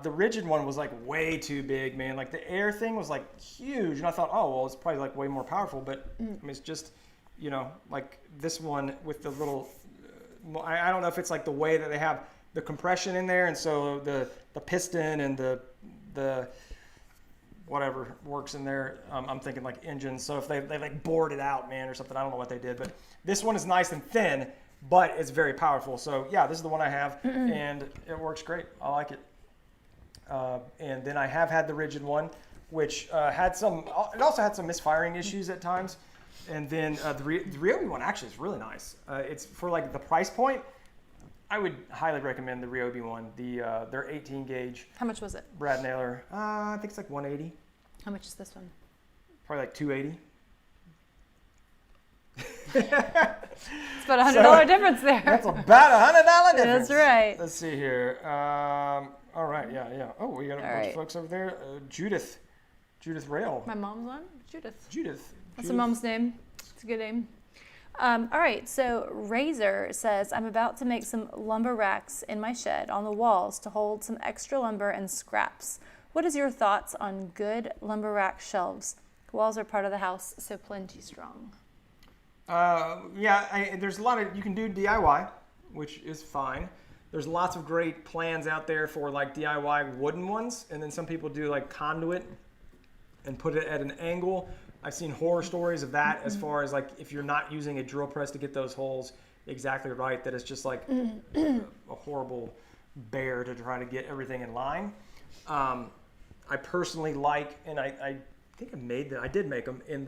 The rigid one was like way too big, man. Like the air thing was like huge, and I thought, oh well, it's probably like way more powerful. But I mean, it's just, like this one with the little. I don't know if it's like the way that they have the compression in there, and so the piston and the whatever works in there. I'm thinking like engines. So if they like bored it out, man, or something, I don't know what they did. But this one is nice and thin, but it's very powerful. So yeah, this is the one I have, and it works great. I like it. And then I have had the rigid one, which had some. It also had some misfiring issues at times. And then the Ryobi one actually is really nice. It's for like the price point. I would highly recommend the Ryobi one. Their 18 gauge. How much was it? Brad Naylor. I think it's like 180. How much is this one? Probably like 280. It's about $100 difference there. That's about $100 difference. That's right. Let's see here. All right, yeah. Oh, we got a bunch of folks over there. Judith Rail. My mom's one? Judith. That's a mom's name. It's a good name. All right, so Razor says, I'm about to make some lumber racks in my shed on the walls to hold some extra lumber and scraps. What is your thoughts on good lumber rack shelves? Walls are part of the house, so plenty strong. There's a lot of, you can do DIY, which is fine. There's lots of great plans out there for like DIY wooden ones, and then some people do like conduit and put it at an angle. I've seen horror stories of that as far as like if you're not using a drill press to get those holes exactly right, that it's just like a horrible bear to try to get everything in line. I personally like, and I think I did make them in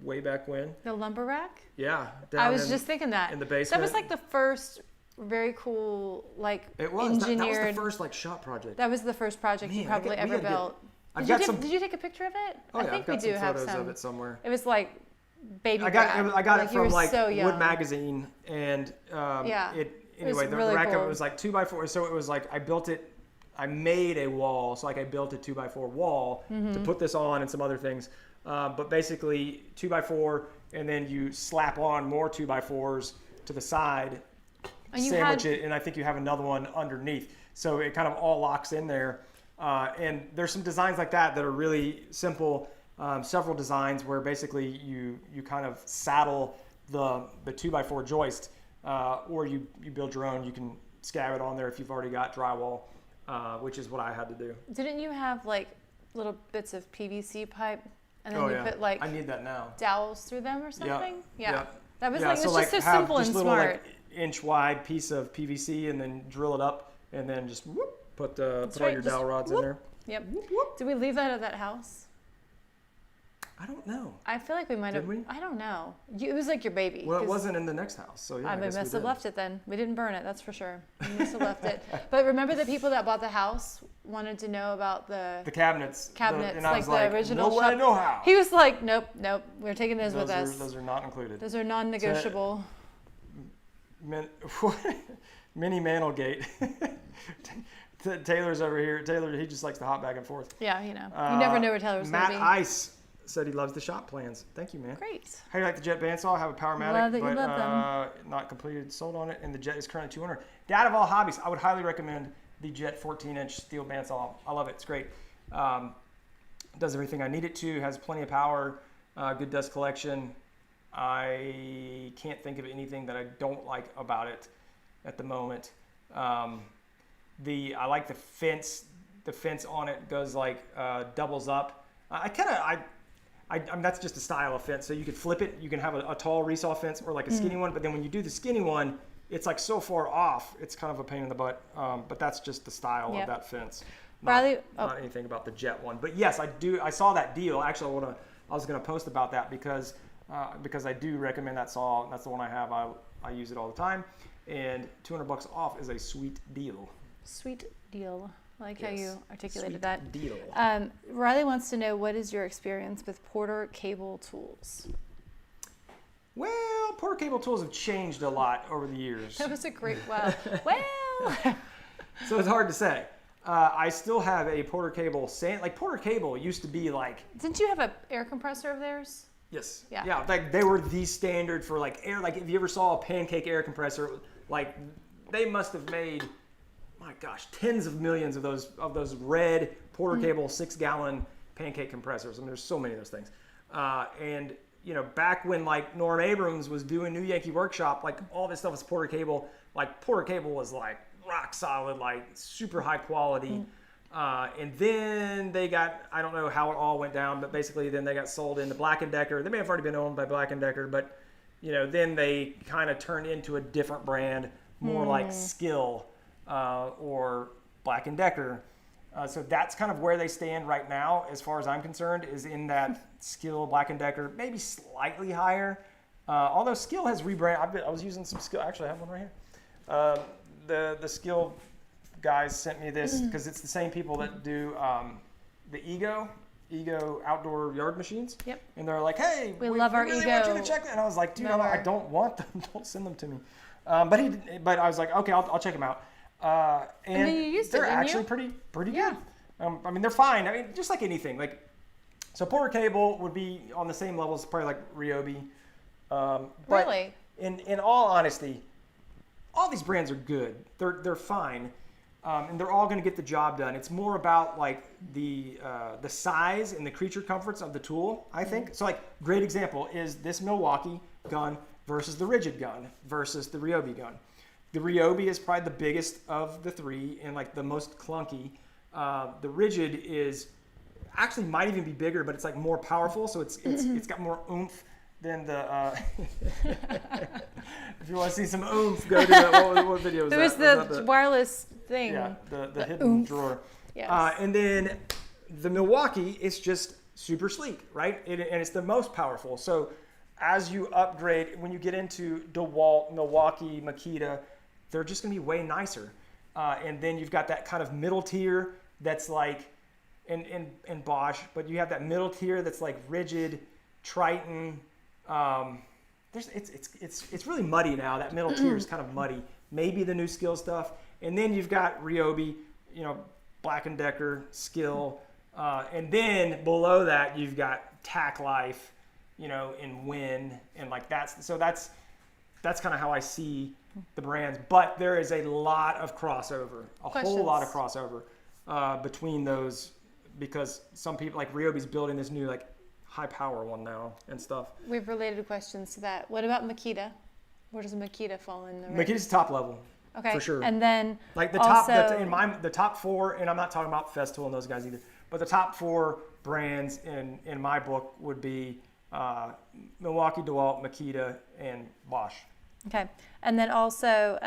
way back when. The lumber rack? Yeah. I was just thinking that. In the basement. That was like the first very cool, like, it was. engineered. That was the first like shop project. That was the first project you probably ever built. Did you take a picture of it? Oh, yeah, I think we do have some photos of it somewhere. It was like baby. I got it from like Wood Magazine, and the rack was like 2x4. So it was like I built it. I made a wall, so like I built a 2x4 wall to put this on and some other things. But basically 2x4, and then you slap on more 2x4s to the side, sandwich it, and I think you have another one underneath. So it kind of all locks in there. And there's some designs like that are really simple. Several designs where basically you kind of saddle the 2x4 joist, or you build your own. You can scab it on there if you've already got drywall. Which is what I had to do. Didn't you have like little bits of PVC pipe, and then you put like I need that now. dowels through them or something? Yeah. That was it's just so simple and little, smart. Like, inch wide piece of PVC, and then drill it up, and then just put all your dowel rods in there. Yep. Did we leave that at that house? I don't know. I feel like we might have. I don't know. It was like your baby. Well, it wasn't in the next house, so yeah. I must have left it then. We didn't burn it, that's for sure. We must have left it. But remember, the people that bought the house wanted to know about the cabinets. And I was like the original no way, no how. He was like, nope, we're taking those with us. Those are not included. Those are non-negotiable. Mini Mantelgate. Taylor's over here. Taylor, he just likes to hop back and forth. Yeah, you never know where Taylor's going to be. Matt Ice said he loves the shop plans. Thank you, man. Great. How do you like the Jet bandsaw? I have a Powermatic, love that but you love them. not completed, sold on it, and the Jet is currently $200. Dad of all hobbies, I would highly recommend the Jet 14-inch steel bandsaw. I love it. It's great. Does everything I need it to. Has plenty of power. Good dust collection. I can't think of anything that I don't like about it at the moment. I like the fence. The fence on it goes like doubles up. I mean, that's just a style of fence. So you could flip it. You can have a tall resaw fence or like a skinny one. But then when you do the skinny one, it's like so far off. It's kind of a pain in the butt. But that's just the style of that fence. Not anything about the Jet one. But yes, I do. I saw that deal. Actually, I was going to post about that because I do recommend that saw. That's the one I have. I use it all the time. And $200 off is a sweet deal. Sweet deal. I like how you articulated that. Deal. Riley wants to know, what is your experience with Porter cable tools? Well, Porter cable tools have changed a lot over the years. That was a great wow. Well. So it's hard to say. I still have a Porter cable Porter cable used to be like. Didn't you have an air compressor of theirs? Yes. Yeah. Yeah. Like they were the standard for like air. Like if you ever saw a pancake air compressor, like they must have made. My gosh, tens of millions of those red Porter cable 6-gallon pancake compressors. I mean, there's so many of those things. And back when like Norm Abrams was doing New Yankee Workshop, like all this stuff was Porter cable. Like Porter cable was like rock solid, like super high quality. And then they got, I don't know how it all went down, but basically then they got sold into Black & Decker. They may have already been owned by Black & Decker, but then they kind of turned into a different brand, more like Skill. Or Black & Decker. So that's kind of where they stand right now, as far as I'm concerned, is in that Skill, Black & Decker, maybe slightly higher. Although Skill has rebranded. I was using some Skill. Actually, I have one right here. The Skill guys sent me this because it's the same people that do the Ego. Ego outdoor yard machines. Yep. And they're like, hey, we love our really Ego. want you to check that. And I was like, dude, I don't want them. Don't send them to me. But I was like, okay, I'll check them out. And then you used they're it, didn't actually you? pretty Yeah. good. I mean, they're fine. I mean, just like anything. Like, so Porter Cable would be on the same level as probably like Ryobi. But Really? In all honesty, all these brands are good. They're fine. And they're all going to get the job done. It's more about like the size and the creature comforts of the tool, I think. So like, great example is this Milwaukee gun versus the Rigid gun versus the Ryobi gun. The Ryobi is probably the biggest of the three and like the most clunky. The Rigid is actually might even be bigger, but it's like more powerful. So it's got more oomph than the. If you want to see some oomph, go to what video is that? There was the wireless thing. Yeah, the hidden oomph. drawer. Yes. And then the Milwaukee is just super sleek, right? And it's the most powerful. So as you upgrade, when you get into DeWalt, Milwaukee, Makita, they're just going to be way nicer. And then you've got that kind of middle tier that's like, and Bosch, but you have that middle tier that's like Rigid, Triton. It's really muddy now. That middle tier is kind of muddy. Maybe the new Skill stuff. And then you've got Ryobi, Black & Decker, Skill. And then below that, you've got Tack Life, and Win. And like that's kind of how I see the brands. But there is a lot of crossover, whole lot of crossover between those, because some people, like Ryobi's building this new like high power one now and stuff. We have related questions to that. What about Makita? Where does Makita fall in the range? Makita's top level. Okay. For sure. And then like the also, top, the top four, and I'm not talking about Festool and those guys either, but the top four brands in my book would be Milwaukee, DeWalt, Makita, and Bosch. Okay. And then also,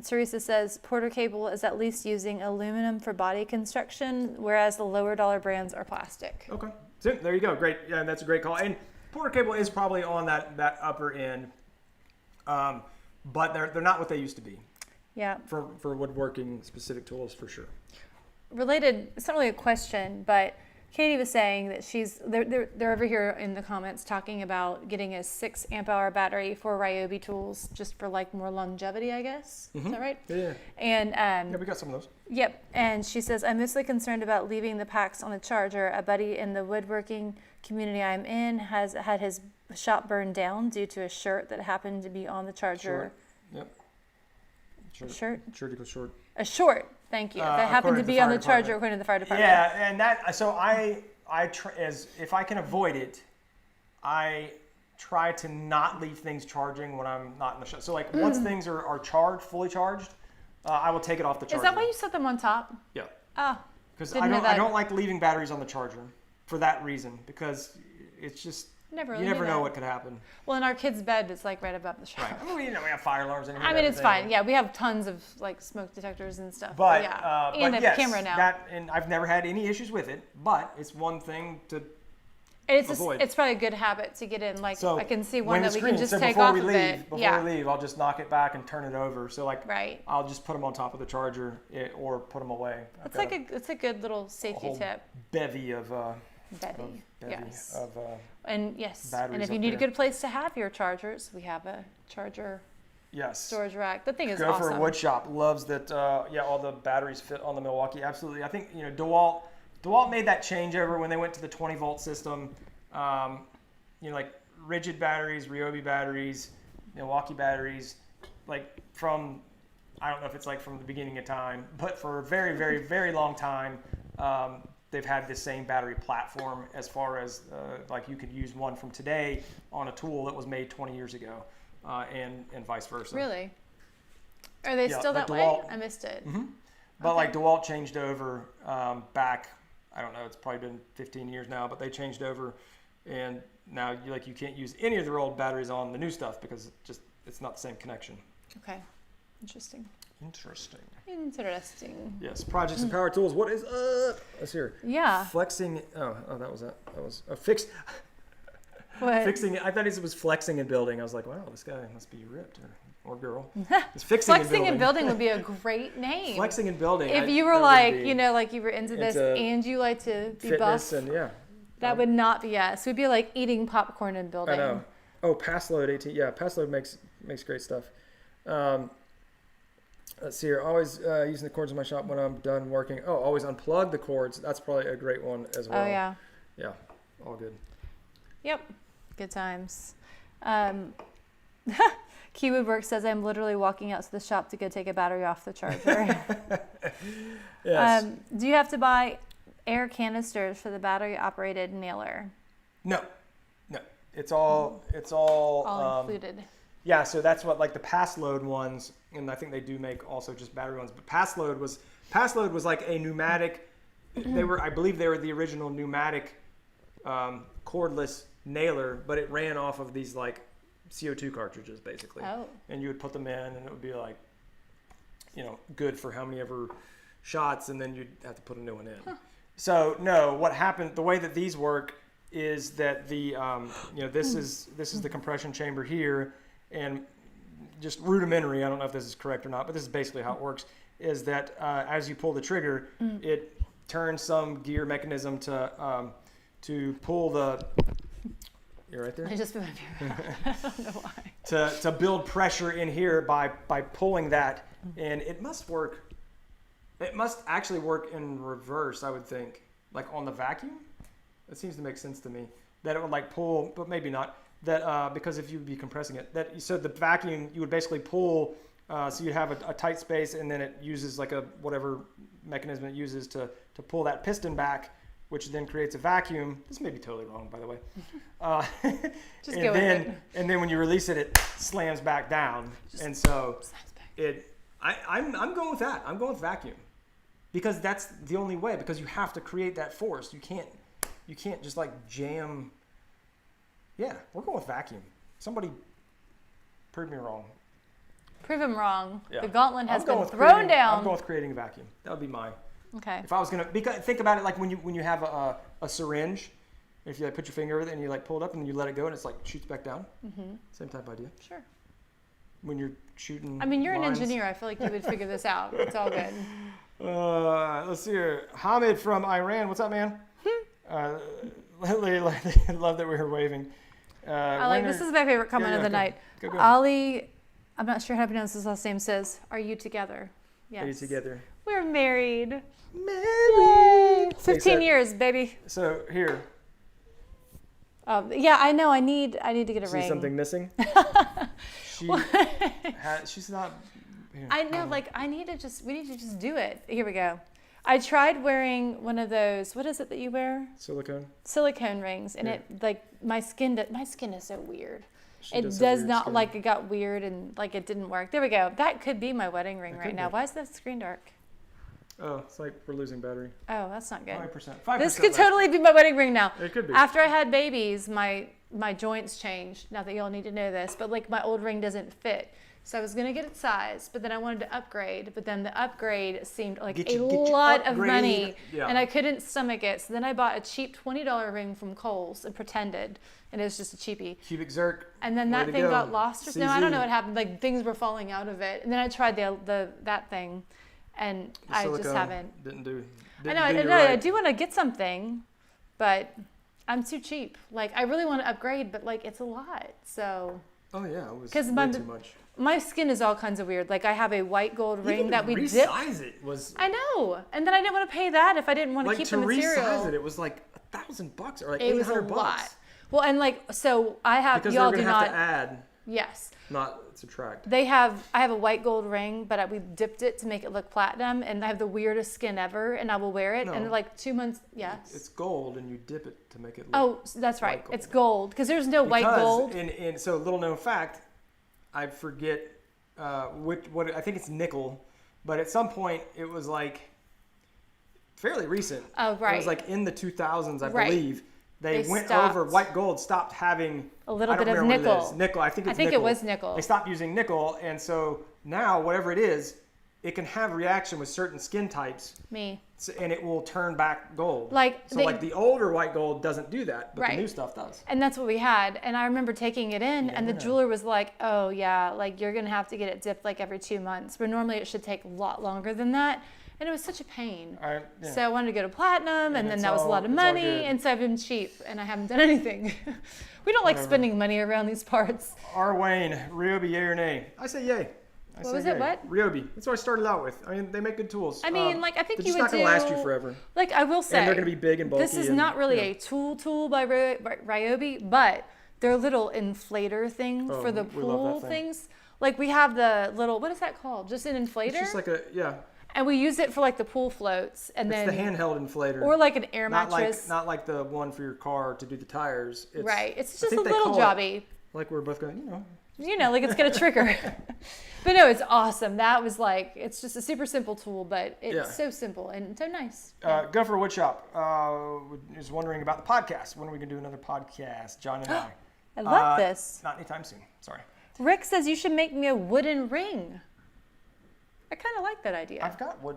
Teresa says Porter Cable is at least using aluminum for body construction, whereas the lower dollar brands are plastic. Okay. So there you go. Great. Yeah, that's a great call. And Porter Cable is probably on that upper end, but they're not what they used to be. Yeah. For woodworking specific tools, for sure. Related, it's not really a question, but Katie was saying that they're over here in the comments talking about getting a 6 amp hour battery for Ryobi tools just for like more longevity, I guess. Mm-hmm. Is that right? Yeah. And yeah, we got some of those. Yep. And she says, I'm mostly concerned about leaving the packs on the charger. A buddy in the woodworking community I'm in has had his shop burned down due to a shirt that happened to be on the charger. Short. Yep. Shirt? Shirt equals short. A short. Thank you. That happened to be on the charger according to the fire department. Yeah, and if I can avoid it, I try to not leave things charging when I'm not in the shop. So like once things are charged, fully charged, I will take it off the charger. Is that why you set them on top? Yeah. Oh. Because I don't like leaving batteries on the charger for that reason, because it's just you never know what could happen. Well, in our kid's bed, it's like right above the shower. Right. Well, we have fire alarms and I mean, it's fine. Yeah, we have tons of like smoke detectors and stuff. But yeah, and and a camera now. And I've never had any issues with it. But it's one thing to avoid. It's probably a good habit to get in. Like so I can see one that we can just so take off we of leave, it. Before we leave, I'll just knock it back and turn it over. So like, right. I'll just put them on top of the charger or put them away. It's a good little safety tip. Bevy of. Yes. And if you need a good place to have your chargers, we have a charger storage rack. The thing is awesome. Go for a wood shop. Loves that. All the batteries fit on the Milwaukee. Absolutely. I think DeWalt made that changeover when they went to the 20 volt system. Like Rigid batteries, Ryobi batteries, Milwaukee batteries, like from, I don't know if it's like from the beginning of time, but for a very, very, very long time, they've had the same battery platform as far as like you could use one from today on a tool that was made 20 years ago, and vice versa. Really? Are they still that DeWalt, way? I missed it. Mm-hmm. But like DeWalt changed over back, I don't know, it's probably been 15 years now, but they changed over, and now you can't use any of their old batteries on the new stuff because it's not the same connection. Okay, interesting. Yes, projects and power tools. What is up? Let's hear. Yeah. Flexing. Oh, that was it. That was a fixed. What? Fixing it. I thought it was flexing and building. I was like, wow, this guy must be ripped or girl. It's fixing and building would be a great name. Flexing and building. If you were like, like you were into this and you like to be buff. And that would not be us. We'd be like eating popcorn and building. I know. Oh, pass load 18. Yeah, pass load makes great stuff. Let's see here. Always using the cords in my shop when I'm done working. Oh, always unplug the cords. That's probably a great one as well. Oh, yeah. Yeah, all good. Yep. Good times. Key Woodwork says, I'm literally walking out to the shop to go take a battery off the charger. Yes. Do you have to buy air canisters for the battery-operated nailer? No. It's all included. Yeah, so that's what like the pass load ones, and I think they do make also just battery ones. But pass load was like a pneumatic. I believe they were the original pneumatic cordless nailer, but it ran off of these like CO2 cartridges basically. Oh. And you would put them in, and it would be like, good for how many ever shots, and then you'd have to put a new one in. Huh. So no, what happened? The way that these work is that the this is the compression chamber here, and just rudimentary. I don't know if this is correct or not, but this is basically how it works. Is that as you pull the trigger, it turns some gear mechanism to pull the. You're right there. I just put my finger out. I don't know why. To build pressure in here by pulling that, and it must work. It must actually work in reverse, I would think, like on the vacuum. It seems to make sense to me that it would like pull, but maybe not. That because if you'd be compressing it, so the vacuum you would basically pull, so you have a tight space, and then it uses like a whatever mechanism it uses to pull that piston back, which then creates a vacuum. This may be totally wrong, by the way. Just go with it. And then when you release it, it slams back down, and so I'm going with that. I'm going with vacuum because that's the only way. Because you have to create that force. You can't just like jam. Yeah, we're going with vacuum. Somebody prove me wrong. Prove him wrong. Yeah. The gauntlet has been thrown down. I'm going with creating a vacuum. That would be mine. Okay. If I was think about it like when you have a syringe, if you like put your finger over it and you like pull it up and you let it go and it's like shoots back down. Mm-hmm. Same type idea. Sure. When you're shooting. I mean, you're lines. an engineer. I feel like you would figure this out. It's all good. Let's see here. Hamid from Iran. What's up, man? Literally, love that we were waving. This is my favorite comment of the night. Go. Ali, I'm not sure how to pronounce his last name, says, "Are you together?" Yes. Are you together? We're married. Married. 15 years, baby. So here. Yeah, I know. I need to get a ring. See something missing? She's not. Here, I know. We need to just do it. Here we go. I tried wearing one of those. What is it that you wear? Silicone rings, and my skin is so weird. It does not skin. It got weird and it didn't work. There we go. That could be my wedding ring right now. Why is the screen dark? Oh, it's like we're losing battery. Oh, that's not good. 5%. This could totally be my wedding ring now. It could be. After I had babies, my joints changed. Not that y'all need to know this, but my old ring doesn't fit. So I was gonna get it sized, but then I wanted to upgrade. But then the upgrade seemed like a lot of money, and I couldn't stomach it. So then I bought a cheap $20 ring from Kohl's and pretended, and it was just a cheapie. Cubic zirc. And then that thing got lost. No, I don't know what happened. Things were falling out of it. And then I tried that thing, and I just haven't. I do want to get something, but I'm too cheap. I really want to upgrade, but it's a lot. So. Oh yeah, it was way too much. My skin is all kinds of weird. I have a white gold ring that we dipped. Resize it was. I know, and then I didn't want to pay that if I didn't want to keep the material. To resize it, it was $1,000 or $800. It was a lot. Well, and so I have. Because y'all they're do gonna not have to add. Yes. Not subtract. I have a white gold ring, but we dipped it to make it look platinum, and I have the weirdest skin ever, and I will wear it. No, and 2 months. Yes. It's gold, and you dip it to make it look. Oh, that's right. Gold. It's gold because there's no white gold. And so little known fact, I forget. What I think it's nickel, but at some point it was fairly recent. Oh, right. It was in the 2000s, I believe. They went over white gold, stopped having a little bit of nickel. Nickel, I think it's nickel. I think it was nickel. They stopped using nickel, and so now whatever it is, it can have reaction with certain skin types. Me. And it will turn back gold. Like the older white gold doesn't do that, but right. the new stuff does. And that's what we had. And I remember taking it in, and the jeweler was like, "Oh yeah, like you're gonna have to get it dipped like every 2 months, where normally it should take a lot longer than that." And it was such a pain. So I wanted to go to platinum, and then that was a lot of money, and so I've been cheap, and I haven't done anything. We don't like spending money around these parts. R. Wayne, Ryobi, yay or nay? I say yay. What was it? What? Ryobi. That's what I started out with. I mean, they make good tools. I mean, like I think you would do. They're just not gonna last you forever. Like I will say, and they're gonna be big and bulky. This is not really a tool by Ryobi, but they're a little inflator thing for the pool things. Like we have the little, what is that called? Just an inflator? It's just like and we use it for like the pool floats, and it's the handheld inflator, or like an air mattress. Not like the one for your car to do the tires. It's just a little jobby. Like we're both going, like it's gonna trigger. But no, it's awesome. That was like, it's just a super simple tool, but it's so simple and so nice. Gopher Woodshop is wondering about the podcast. When are we gonna do another podcast, John and I? I love this. Not anytime soon. Sorry. Rick says you should make me a wooden ring. I kind of like that idea. I've got wood.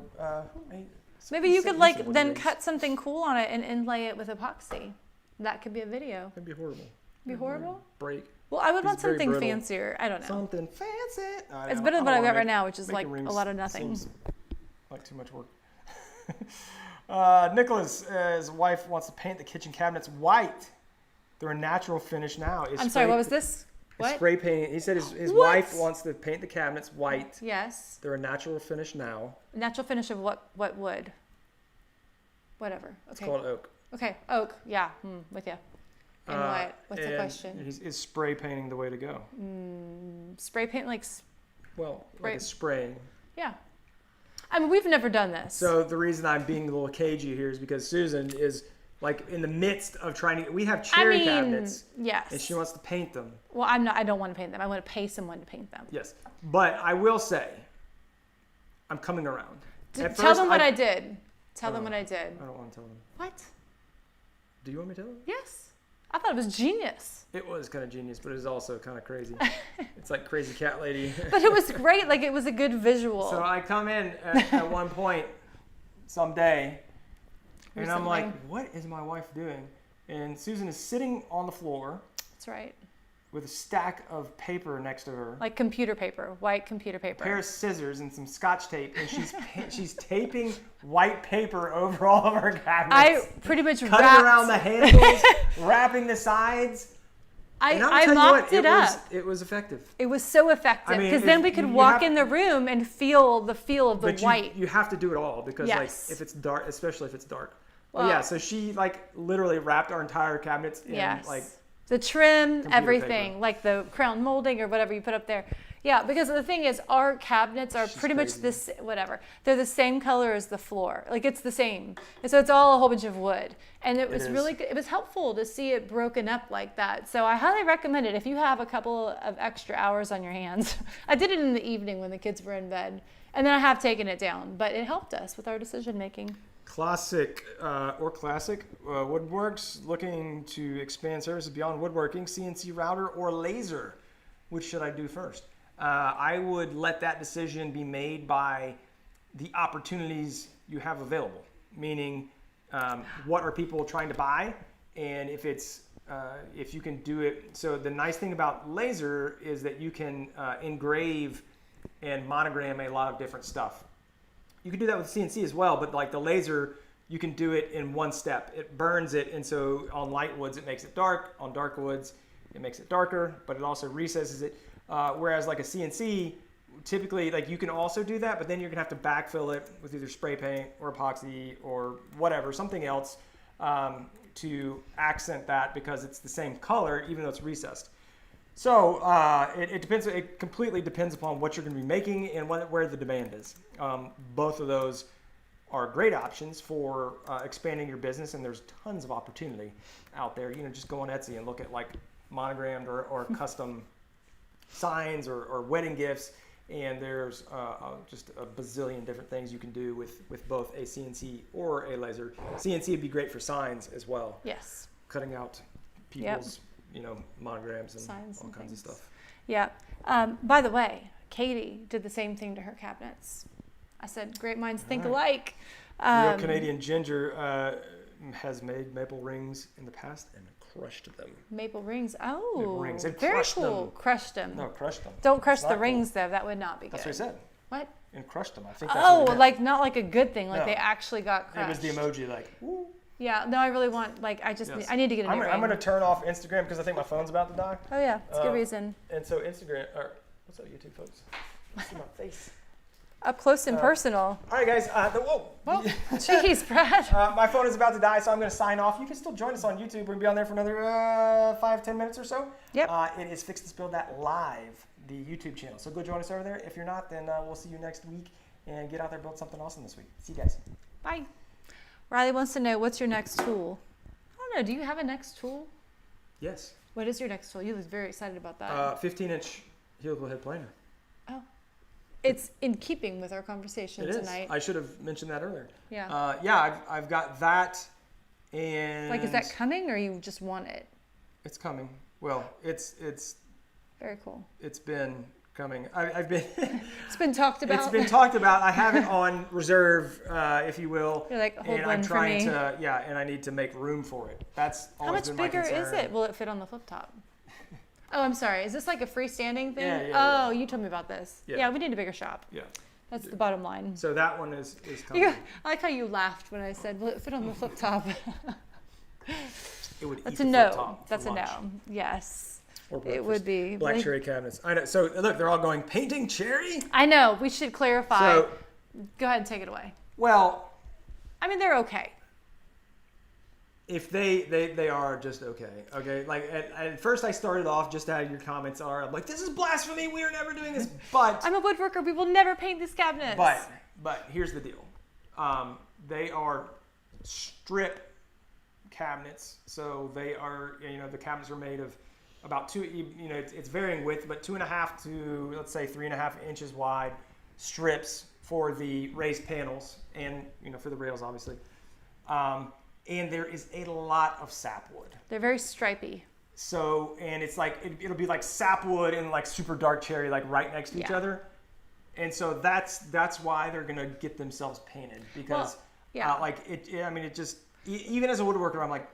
Maybe you could then cut something cool on it and inlay it with epoxy. That could be a video. It'd be horrible. Be horrible? Break. Well, I would want something fancier. I don't know. Something fancy. It's better than what I've got right now, which is like a lot of nothing. Seems like too much work. Nicholas, his wife wants to paint the kitchen cabinets white. They're a natural finish now. I'm sorry, what was this? What? Spray painting. He said his wife wants to paint the cabinets white. Yes. They're a natural finish now. Natural finish of what wood? Whatever. Okay. It's called oak. Okay, oak. Yeah, with you. And what? What's the question? Is spray painting the way to go? Spray paint like a spraying. Yeah. I mean, we've never done this. So the reason I'm being a little cagey here is because Susan is like in the midst of trying to. We have cherry cabinets. Yes. And she wants to paint them. Well, I'm not. I don't want to paint them. I want to pay someone to paint them. Yes, but I will say, I'm coming around. Tell them what I did. Tell them what I did. I don't want to tell them. What? Do you want me to tell them? Yes. I thought it was genius. It was kind of genius, but it was also kind of crazy. It's like Crazy Cat Lady. But it was great. Like, it was a good visual. So I come in at one point someday, and I'm like, what is my wife doing? And Susan is sitting on the floor. That's right. With a stack of paper next to her. Like computer paper, white computer paper. A pair of scissors and some Scotch tape, and she's taping white paper over all of her cabinets. I pretty much cutting around the handles, wrapping the sides. I mocked it up. It was effective. It was so effective because then we could walk in the room and feel the white. You have to do it all because like if it's dark, especially if it's dark. Well, yeah. So she like literally wrapped our entire cabinets in like. The trim, everything, paper. Like the crown molding or whatever you put up there. Yeah, because the thing is, our cabinets are pretty much this, whatever. They're the same color as the floor. Like, it's the same. And so it's all a whole bunch of wood. And it was really good. It was helpful to see it broken up like that. So I highly recommend it if you have a couple of extra hours on your hands. I did it in the evening when the kids were in bed. And then I have taken it down. But it helped us with our decision making. Classic Woodworks looking to expand services beyond woodworking, CNC router or laser. Which should I do first? I would let that decision be made by the opportunities you have available. Meaning, what are people trying to buy, and if you can do it. So the nice thing about laser is that you can engrave and monogram a lot of different stuff. You can do that with CNC as well, but like the laser, you can do it in one step. It burns it, and so on light woods, it makes it dark. On dark woods, it makes it darker, but it also recesses it. Whereas like a CNC, typically like you can also do that, but then you're gonna have to backfill it with either spray paint or epoxy or whatever, something else to accent that because it's the same color, even though it's recessed. So it depends. It completely depends upon what you're going to be making and where the demand is. Both of those are great options for expanding your business, and there's tons of opportunity out there. You know, just go on Etsy and look at like monogrammed or custom signs or wedding gifts, and there's just a bazillion different things you can do with both a CNC or a laser. CNC would be great for signs as well. Yes. Cutting out people's monograms and signs all kinds things. of stuff. Yeah. By the way, Katie did the same thing to her cabinets. I said, great minds think alike. Real Canadian Ginger has made maple rings in the past and crushed them. Maple rings. Oh, maple rings. And very crushed cool. them. Crushed them. No, crushed them. Don't crush the cool. rings though. That would not be good. That's what he said. What? And crushed them. I think that's what he meant. Like not like a good thing. Like No. they actually got crushed. It was the emoji like, woo. Yeah. No, I really want. Like I just. Yes. I need to get a new ring. I'm going to turn off Instagram because I think my phone's about to die. Oh yeah, it's a good reason. And so Instagram. What's up, YouTube folks? See my face. Up close and personal. All right, guys. Whoa. Jeez, Brad. My phone is about to die, so I'm going to sign off. You can still join us on YouTube. We're going to be on there for another 5-10 minutes or so. Yep. It is Fix This Build That Live, the YouTube channel. So go join us over there. If you're not, then we'll see you next week. And get out there, build something awesome this week. See you guys. Bye. Riley wants to know, what's your next tool? I don't know. Do you have a next tool? Yes. What is your next tool? You look very excited about that. 15-inch helical head planer. Oh. It's in keeping with our conversation tonight. I should have mentioned that earlier. Yeah. I've got that, and like, is that coming, or you just want it? It's coming. Well, it's very cool. It's been coming. I've been. It's been talked about. It's been talked about. I have it on reserve, if you will. You're like, hold and one I'm trying for me. to, and I need to make room for it. That's always been my concern. How much bigger is it? Will it fit on the flip top? Oh, I'm sorry. Is this like a freestanding thing? Yeah. You told me about this. Yeah. Yeah, we need a bigger shop. Yeah. That's the bottom line. So that one is coming. I like how you laughed when I said, will it fit on the flip top? It would That's eat a the no. flip top That's a for no. lunch. Yes. Or It breakfast. would be. Black cherry cabinets. I know. So look, they're all going painting cherry. I know. We should clarify. So, go ahead and take it away. well, I mean, they're okay. if they are just okay. Like at first I started off just how your comments are. I'm like, this is blasphemy. We are never doing this. But I'm a woodworker. We will never paint these cabinets. But here's the deal. They are strip cabinets, so they are, the cabinets are made of about it's varying width, but 2.5 to, let's say, 3.5 inches wide strips for the raised panels and for the rails, obviously. And there is a lot of sapwood. They're very stripy. So, and it's like it'll be like sapwood and like super dark cherry, like right next to each other. And so that's why they're gonna get themselves painted, because it just, even as a woodworker, I'm like,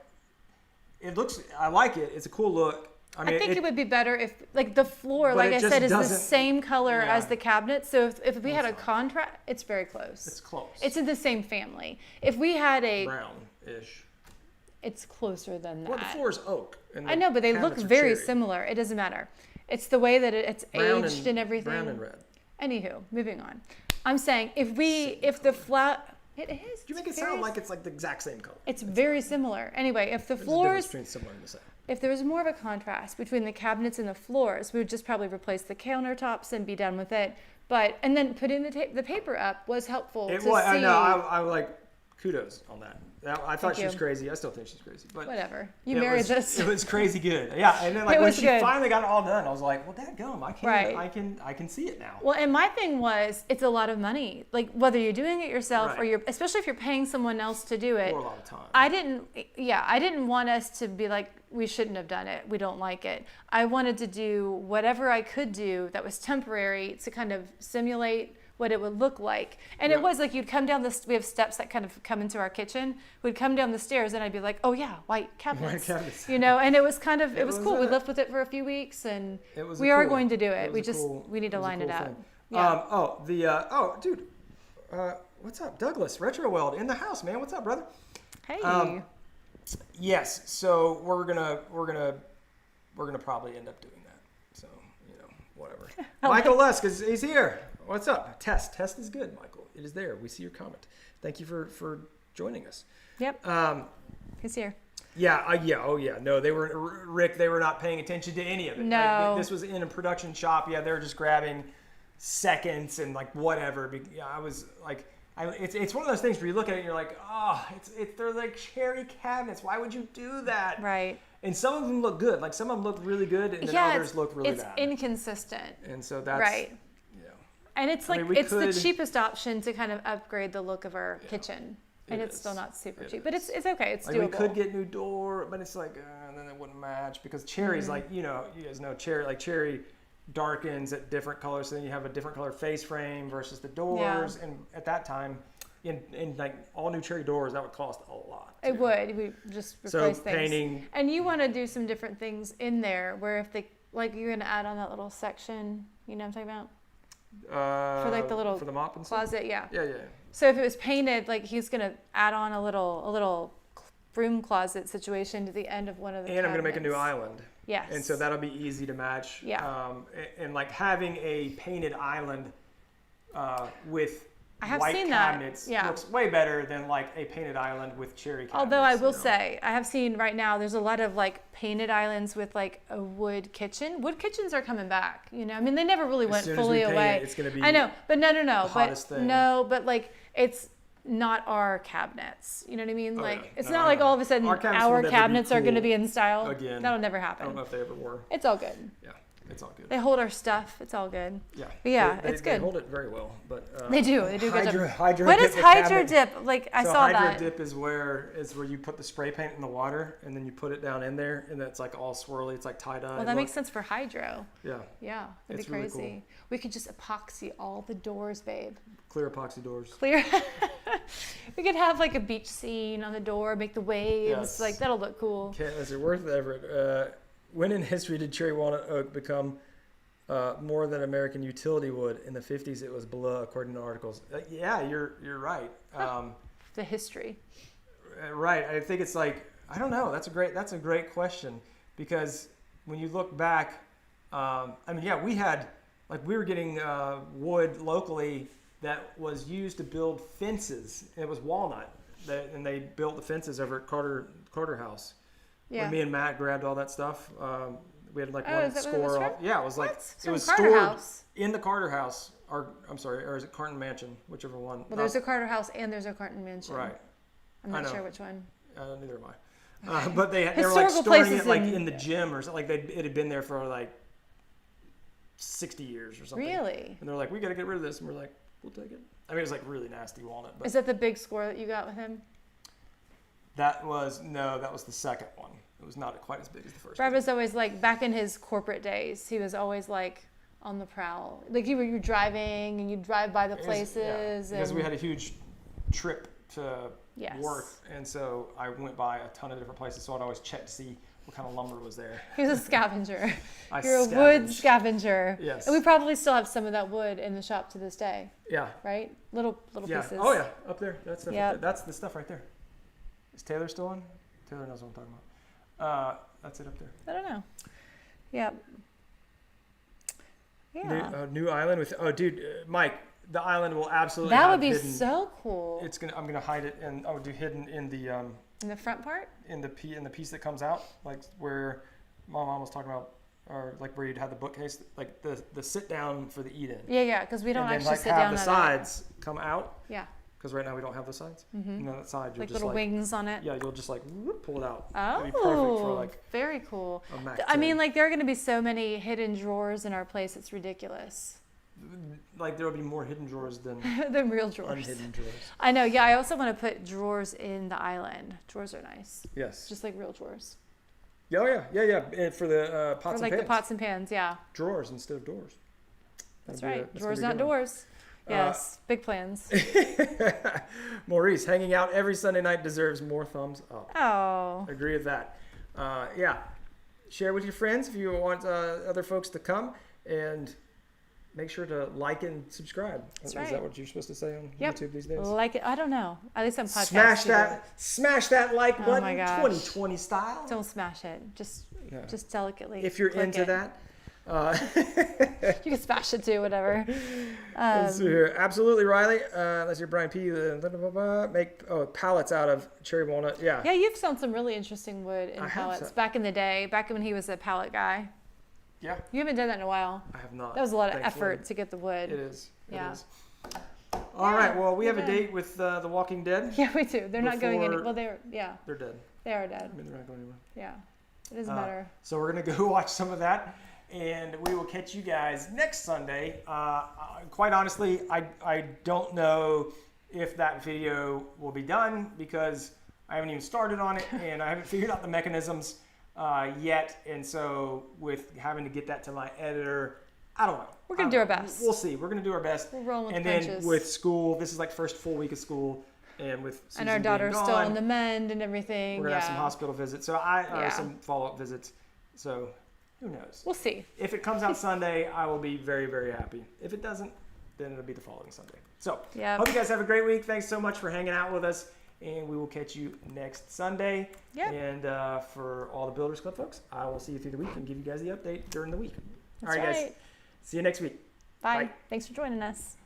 I like it. It's a cool look. I think it would be better if, like, the floor, like I said, is the same color as the cabinet. So if we had a contrast, it's very close. It's close. It's in the same family. If we had a brown-ish, it's closer than that. Well, the floor is oak. And I know, but they look very cherry. similar. It doesn't matter. It's the way that it's Brown aged and everything. Brown and red. Anywho, moving on. I'm saying if the flat, it is. You make it sound like it's like the exact same color. It's very similar. Anyway, if the There's floors, a difference between similar and the same. if there was more of a contrast between the cabinets and the floors, we would just probably replace the countertops and be done with it. And then putting the paper up was helpful to see. I know. I like kudos on that. I thought she was you. crazy. I still think she's crazy. But whatever. You married this. It was crazy good. Yeah. And then when she finally got it all done, I was like, well, dadgum, I can see it now. Well, and my thing was, it's a lot of money. Like, whether you're doing it yourself or especially if you're paying someone else to do it. Or a lot of time. I didn't want us to be like, we shouldn't have done it. We don't like it. I wanted to do whatever I could do that was temporary to kind of simulate what it would look like. And it was like, you'd come down we have steps that kind of come into our kitchen. We'd come down the stairs and I'd be like, oh yeah, white cabinets. And it was kind of, it was cool. We lived with it for a few weeks and we are going to do it. We need to line it up. Yeah. Dude, what's up? Douglas, Retro Weld in the house, man. What's up, brother? Hey. Yes. So we're gonna probably end up doing that. So, whatever. Michael Lusk he's here. What's up? Test is good, Michael. It is there. We see your comment. Thank you for joining us. Yep. He's here. Yeah. Oh yeah. No, they were Rick. They were not paying attention to any of it. No. This was in a production shop. Yeah, they were just grabbing seconds and like whatever. Yeah, I was like, it's one of those things where you look at it and you're like, oh, they're like cherry cabinets. Why would you do that? Right. And some of them look good. Like some of them look really good, and then others look really bad. It's inconsistent. And so that's right. And it's like, it's the cheapest option to kind of upgrade the look of our kitchen. And it's still not super cheap. But it's okay. It's doable. We could get new door, but it's like, and then it wouldn't match because cherry's like, you guys know cherry darkens at different colors. So then you have a different color face frame versus the doors. Yeah. And at that time, in like all new cherry doors, that would cost a lot. It would. We just replace things. Painting. And you want to do some different things in there where if they, like you're going to add on that little section, you know what I'm talking about? For like the little for the mop and closet, stuff? yeah. Yeah. So if it was painted, like he's going to add on a little broom closet situation to the end of one of the And cabinets. I'm going to make a new island. Yes. And so that'll be easy to match. Yeah. And like having a painted island with I have white seen cabinets that. Yeah. looks way better than like a painted island with cherry cabinets. Although I will say, I have seen right now, there's a lot of like painted islands with like a wood kitchen. Wood kitchens are coming back. You know, I mean, they never really went fully away. It's going to be I know, but no. hottest thing. No, but like it's not our cabinets. You know what I mean? Oh, like yeah. it's No, not I like know. all of a sudden Our cabinets will our never be cabinets are going to cool be in style. again. That'll never I happen. don't know if they ever were. It's all good. Yeah, it's all good. They hold our stuff. It's all good. Yeah. But yeah, They it's good. They hold it very well, but They do. They do a good job. Hydro What is dip the hydro cabinet. dip? Like I saw hydro that. dip is where you put the spray paint in the water and then you put it down in there and it's like all swirly. It's like tie dye. Well, that makes sense for hydro. Yeah. Yeah, that'd It's be really crazy. cool. We could just epoxy all the doors, babe. Clear epoxy doors. Clear. We could have like a beach scene on the door, make the waves. Yes. Like that'll look cool. Okay, is it worth it, Everett? When in history did cherry walnut oak become more than American utility wood? In the 50s, it was below, according to articles. Yeah, you're right. The history. Right. I think it's like, I don't know. That's a great question, because when you look back, I mean, yeah, we were getting wood locally that was used to build fences. It was walnut, and they built the fences over at Carter House. Yeah. When me and Matt grabbed all that stuff, we had like Oh, one is that what it was score from? off. Yeah, it was like What? it was From Carter stored House? in the Carter House, or is it Carton Mansion, whichever one. Well, there's a Carter House and there's a Carton Mansion. Right. I'm I not know. sure which one. Neither am I. But they were like Historical storing places it like in- in the gym or something. Like it had been there for like 60 years or something. Really? And they're like, we got to get rid of this, and we're like, we'll take it. I mean, it was like really nasty walnut. But Is that the big score that you got with him? that was the second one. It was not quite as big as the first. Brad one. was always like, back in his corporate days, he was always like on the prowl. Like you're driving and you drive by the places. Because and we had a huge trip to Yes. work, and so I went by a ton of different places. So I'd always check to see what kind of lumber was there. He was a scavenger. I You're a wood scavenged. scavenger. Yes. And we probably still have some of that wood in the shop to this day, Yeah. right? Little Yeah. pieces. Oh yeah, up there. That stuff. Yep. Up there. That's the stuff right there. Is Taylor still on? Taylor knows what I'm talking about. That's it up there. I don't know. Yeah. Yeah. New island with. Oh, dude, Mike, the island will absolutely. That have would be hidden, so cool. I'm gonna hide it and I would do hidden in the In the front part? in the piece that comes out, like where my mom was talking about, or like where you'd have the bookcase, like the sit down for the eat-in. Yeah, because we don't and then actually like sit have down the on sides come out, it. Yeah. because right now we don't have the sides. And then that side you'll Like just little wings on it. yeah, you'll just like whoop, pull it out. Oh, It'd be perfect for like very cool. a Mac I mean, 10. like there are going to be so many hidden drawers in our place. It's ridiculous. Like there will be more hidden drawers than Than real drawers. unhidden drawers. I know. Yeah, I also want to put drawers in the island. Drawers are nice, Yes. just like real drawers. Yeah, oh, yeah. And for the pots For and like pans. the pots and pans. Yeah, Drawers instead of doors. that's That'd be right. that's Drawers, gonna not be a good one. doors. Yes, big plans. Maurice, hanging out every Sunday night deserves more thumbs up. Oh, Agree with that. Yeah. Share with your friends if you want other folks to come, and make sure to like and subscribe. That's Is right. that what you're supposed to say on Yep. YouTube these days? like it. I don't know. At least on podcasts. Smash that like Oh button, my gosh. 2020 style. Don't smash it. Just delicately. If you're click into it. that. You can smash it too. Whatever. Let's see here. Absolutely, Riley. Let's hear Brian P. Make pallets out of cherry walnut. Yeah. Yeah, you've found some really interesting wood in I have pallets some. back in the day, back when he was a pallet guy. Yeah. You haven't done that in a while. I have not. That was a lot of thankfully. effort to get the wood. It is. Yeah. It is. All right. Well, we have a Yeah. date with The Walking Dead. Yeah, we do. They're not going any. Before- Well, they're They're dead. they are dead. I mean, they're not going anywhere. Yeah, it doesn't matter. So we're gonna go watch some of that, and we will catch you guys next Sunday. Quite honestly, I don't know if that video will be done because I haven't even started on it, and I haven't figured out the mechanisms yet. And so with having to get that to my editor, I don't know. We're going to do our best. We'll see. We're going to do our best. We'll roll with and the then punches. with school, this is like first full week of school. And with Susan and our daughter's being still gone, on the mend and everything. we're going to have some hospital visits. So Yeah. some follow-up visits. So who knows? We'll see. If it comes out Sunday, I will be very, very happy. If it doesn't, then it'll be the following Sunday. So Yep. hope you guys have a great week. Thanks so much for hanging out with us. And we will catch you next Sunday. Yep. And for all the Builders Club folks, I will see you through the week and give you guys the update during the week. That's all right, right. guys. See you next week. Bye. Bye. Thanks for joining us.